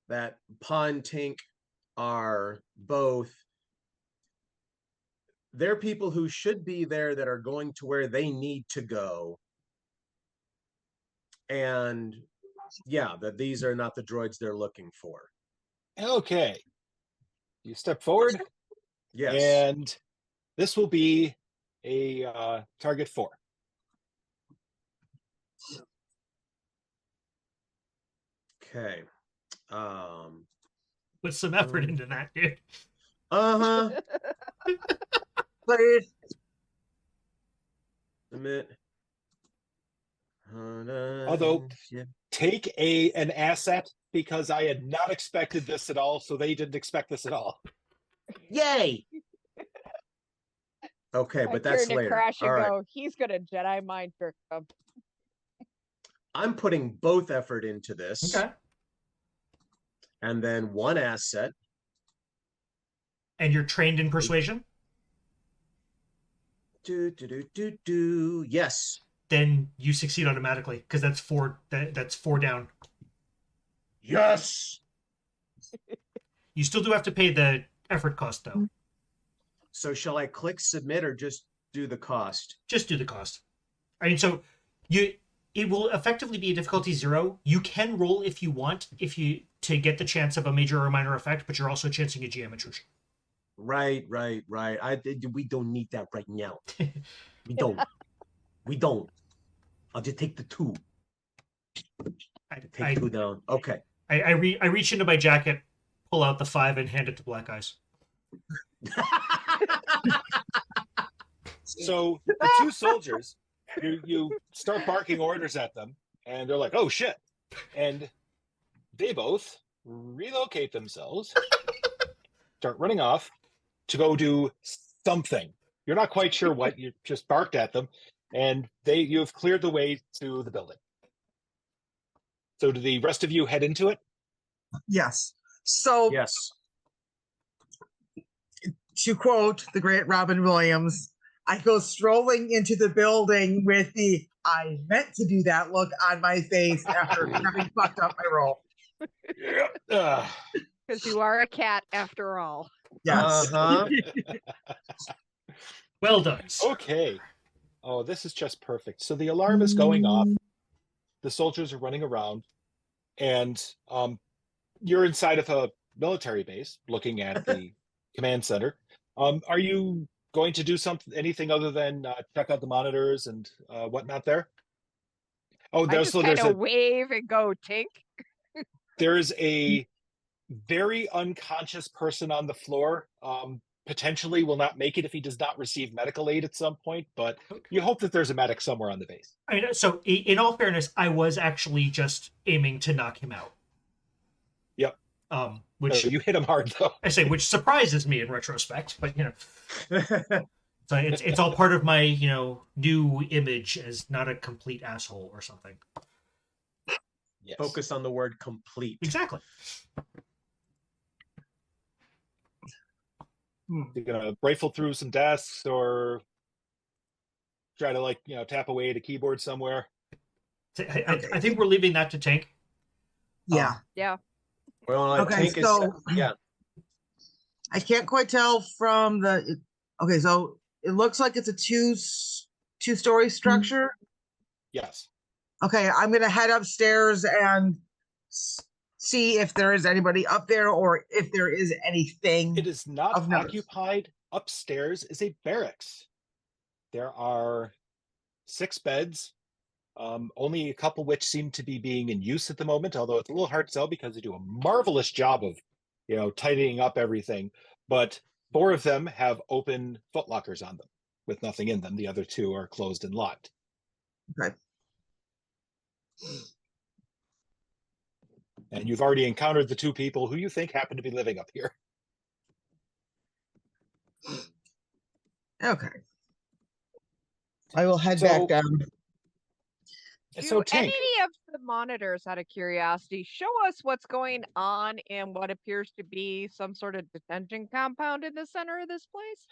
that Pa and Tink are both, they're people who should be there that are going to where they need to go. And yeah, that these are not the droids they're looking for. Okay. You step forward, Yes. and this will be a target 4. Okay. Put some effort into that, dude. Uh-huh. Please. A minute. Although, take an asset, because I had not expected this at all, so they didn't expect this at all. Yay! Okay, I but that's turn to later. Crash and All right. go, he's gonna Jedi mind trick them. I'm putting both effort into this. Okay. And then one asset. And you're trained in persuasion? Yes. then you succeed automatically because that's four. That's four down. Yes. You still do have to pay the effort cost though. So shall I click submit or just do the cost? Just do the cost. I mean, so it will effectively be a difficulty 0. You can roll if you want, to get the chance of a major or minor effect, but you're also chancing a GM attrition. Right. We don't need that right now. We don't. We don't. I'll just take the 2. Take 2 down. Okay. I reach into my jacket, pull out the 5, and hand it to Black Eyes. So the two soldiers, you start barking orders at them, and they're like, "Oh shit!" And they both relocate themselves, start running off to go do something. You're not quite sure what. You just barked at them, and you have cleared the way to the building. So do the rest of you head into it? Yes. So Yes. to quote the great Robin Williams, I go strolling into the building with the "I meant to do that" look on my face after having fucked up my roll. Because you are a cat after all. Yes. Uh-huh. Well done. Sir. Okay. Oh, this is just perfect. So the alarm is going off. The soldiers are running around, and you're inside of a military base looking at the command center. Are you going to do anything other than check out the monitors and whatnot there? Oh, I just kind of wave and go, Tink. there is a very unconscious person on the floor. Potentially will not make it if he does not receive medical aid at some point, but you hope that there's a medic somewhere on the base. I mean, so in all fairness, I was actually just aiming to knock him out. Yep. Which you hit him hard though. I say, which surprises me in retrospect, but so it's all part of my new image as not a complete asshole or something. Yes. Focus on the word complete. Exactly. You're gonna rifle through some desks or try to tap away at a keyboard somewhere. I think we're leaving that to Tank. Yeah. Yeah. Well, I Okay, think so yeah. I can't quite tell from the. Okay, so it looks like it's a two-story structure. Yes. Okay, I'm gonna head upstairs and see if there is anybody up there or if there is anything. It is not of note. occupied. Upstairs is a barracks. There are 6 beds, only a couple which seem to be being in use at the moment, although it's a little hard to tell because they do a marvelous job of, tidying up everything. But 4 of them have open footlockers on them with nothing in them. The other 2 are closed and locked. Okay. And you've already encountered the 2 people who you think happen to be living up here. Okay. I will head back down. Do Tank, any of the monitors, out of curiosity, show us what's going on in what appears to be some sort of detention compound in the center of this place?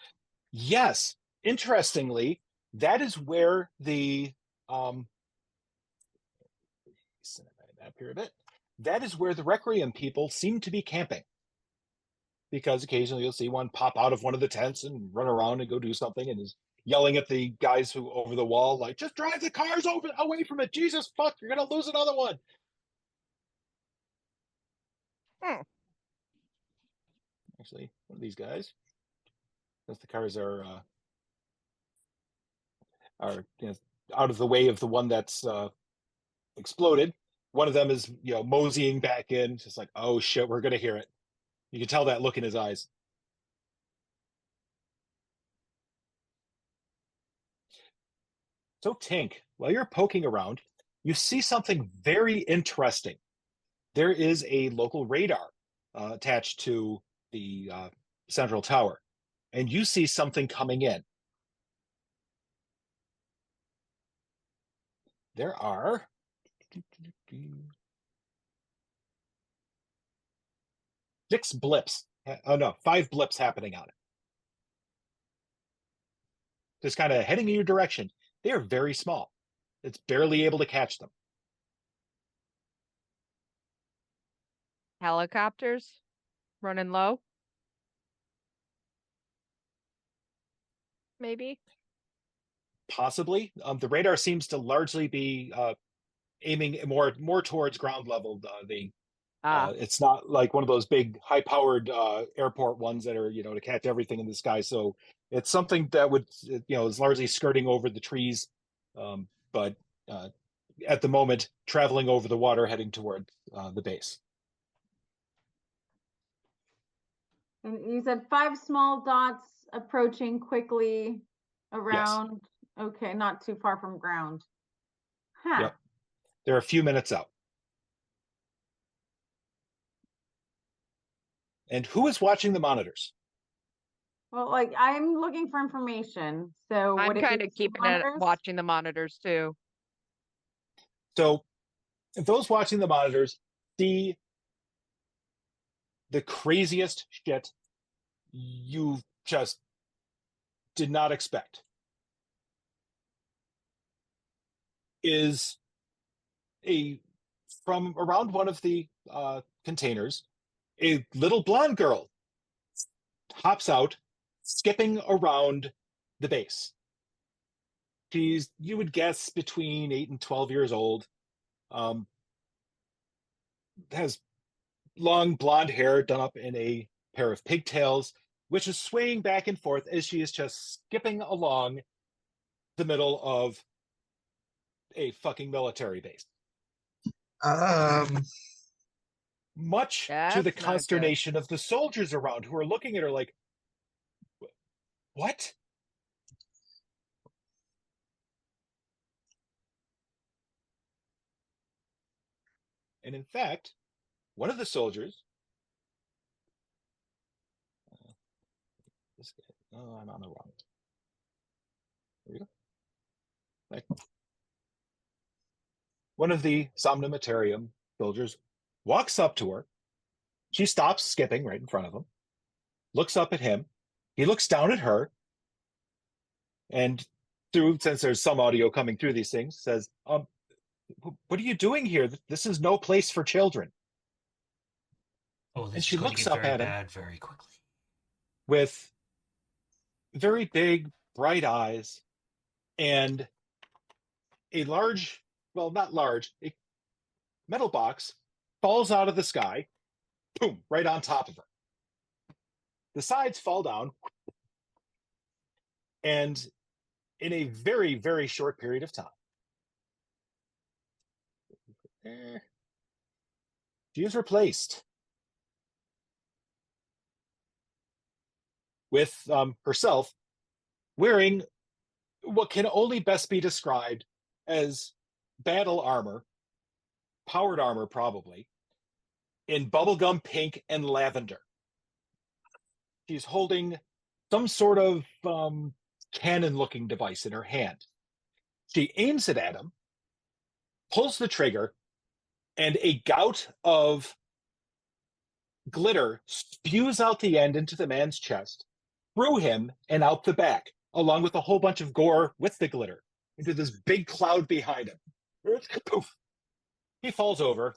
yes, interestingly, that is where the map here a bit. That is where the Requiem people seem to be camping. Because occasionally you'll see one pop out of one of the tents and run around and go do something and is yelling at the guys who over the wall, like, just drive the cars away from it. Jesus fuck, you're gonna lose another one. Actually, one of these guys, because the cars are out of the way of the one that's exploded. One of them is moseying back in, just like, oh shit, we're gonna hear it. You can tell that look in his eyes. So Tink, while you're poking around, you see something very interesting. There is a local radar attached to the central tower, and you see something coming in. There are 6 blips. Oh no, 5 blips happening on it. just kind of heading in your direction. They are very small. It's barely able to catch them. Helicopters running low. Maybe. Possibly. The radar seems to largely be aiming more towards ground level. It's not like one of those big high-powered airport ones that are, to catch everything in the sky. So it's something that would, is largely skirting over the trees, but at the moment traveling over the water, heading toward the base. And you said 5 small dots approaching quickly around. Okay, not too far from ground. Huh. Yep. They're a few minutes out. And who is watching the monitors? Well, like I'm looking for information. So I'm would it be kind of keeping it monitors? watching the monitors too. So those watching the monitors see the craziest shit you just did not expect. Is from around one of the containers, a little blonde girl hops out, skipping around the base. She's, you would guess, between 8 and 12 years old. Has long blonde hair done up in a pair of pigtails, which is swaying back and forth as she is just skipping along the middle of a fucking military base. Much to That's the not good. consternation of the soldiers around, who are looking at her like, what? And in fact, one of the soldiers, this guy, oh, I'm on the wrong. There we go. Right. One of the Somnimentarium soldiers walks up to her. She stops skipping right in front of him, looks up at him. He looks down at her, and since there's some audio coming through these things, says, what are you doing here? This is no place for children. Oh, this And is she going looks to get up very at him bad very quickly. with very big, bright eyes and a large, well, not large, a metal box falls out of the sky, boom, right on top of her. The sides fall down, and in a very, very short period of time, she is replaced with herself wearing what can only best be described as battle armor, powered armor probably, in bubblegum pink and lavender. She's holding some sort of cannon-looking device in her hand. She aims it at him, pulls the trigger, and a gout of glitter spews out the end into the man's chest, through him and out the back, along with a whole bunch of gore with the glitter, into this big cloud behind him. Poof. He falls over,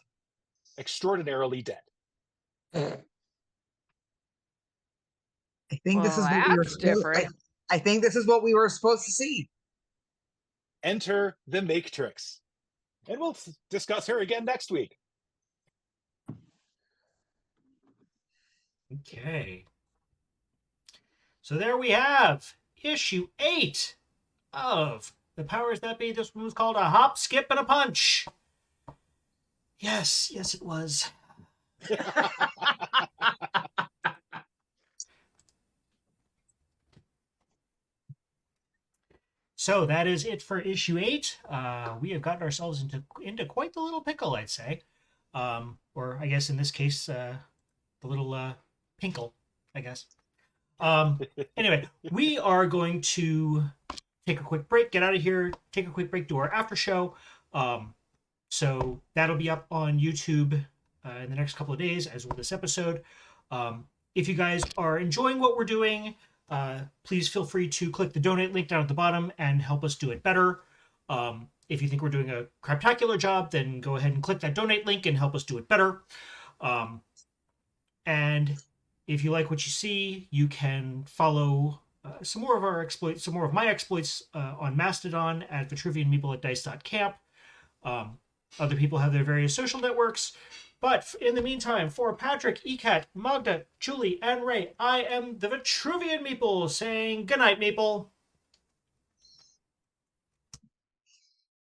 extraordinarily dead. I think this Well, is what we were that's different. I think this is what we were supposed to see. Enter the Matrix. And we'll discuss her again next week. Okay. So there we have issue 8 of The Powers That Be. This one was called A Hop, Skip, and a Punch. Yes, it was. So that is it for issue 8. We have gotten ourselves into quite the little pickle, I'd say. Or I guess in this case, the little pinkle, I guess. Anyway, we are going to take a quick break, get out of here, take a quick break, do our after show. So that'll be up on YouTube in the next couple of days, as will this episode. If you guys are enjoying what we're doing, please feel free to click the donate link down at the bottom and help us do it better. If you think we're doing a craptacular job, then go ahead and click that donate link and help us do it better. And if you like what you see, you can follow some more of our exploits, some more of my exploits on Mastodon at vitruvianmeeple@dice.camp. Other people have their various social networks. But in the meantime, for Patrick, Ecat, Magda, Julie, and Ray, I am the Vitruvian Meeple saying goodnight, Meeple.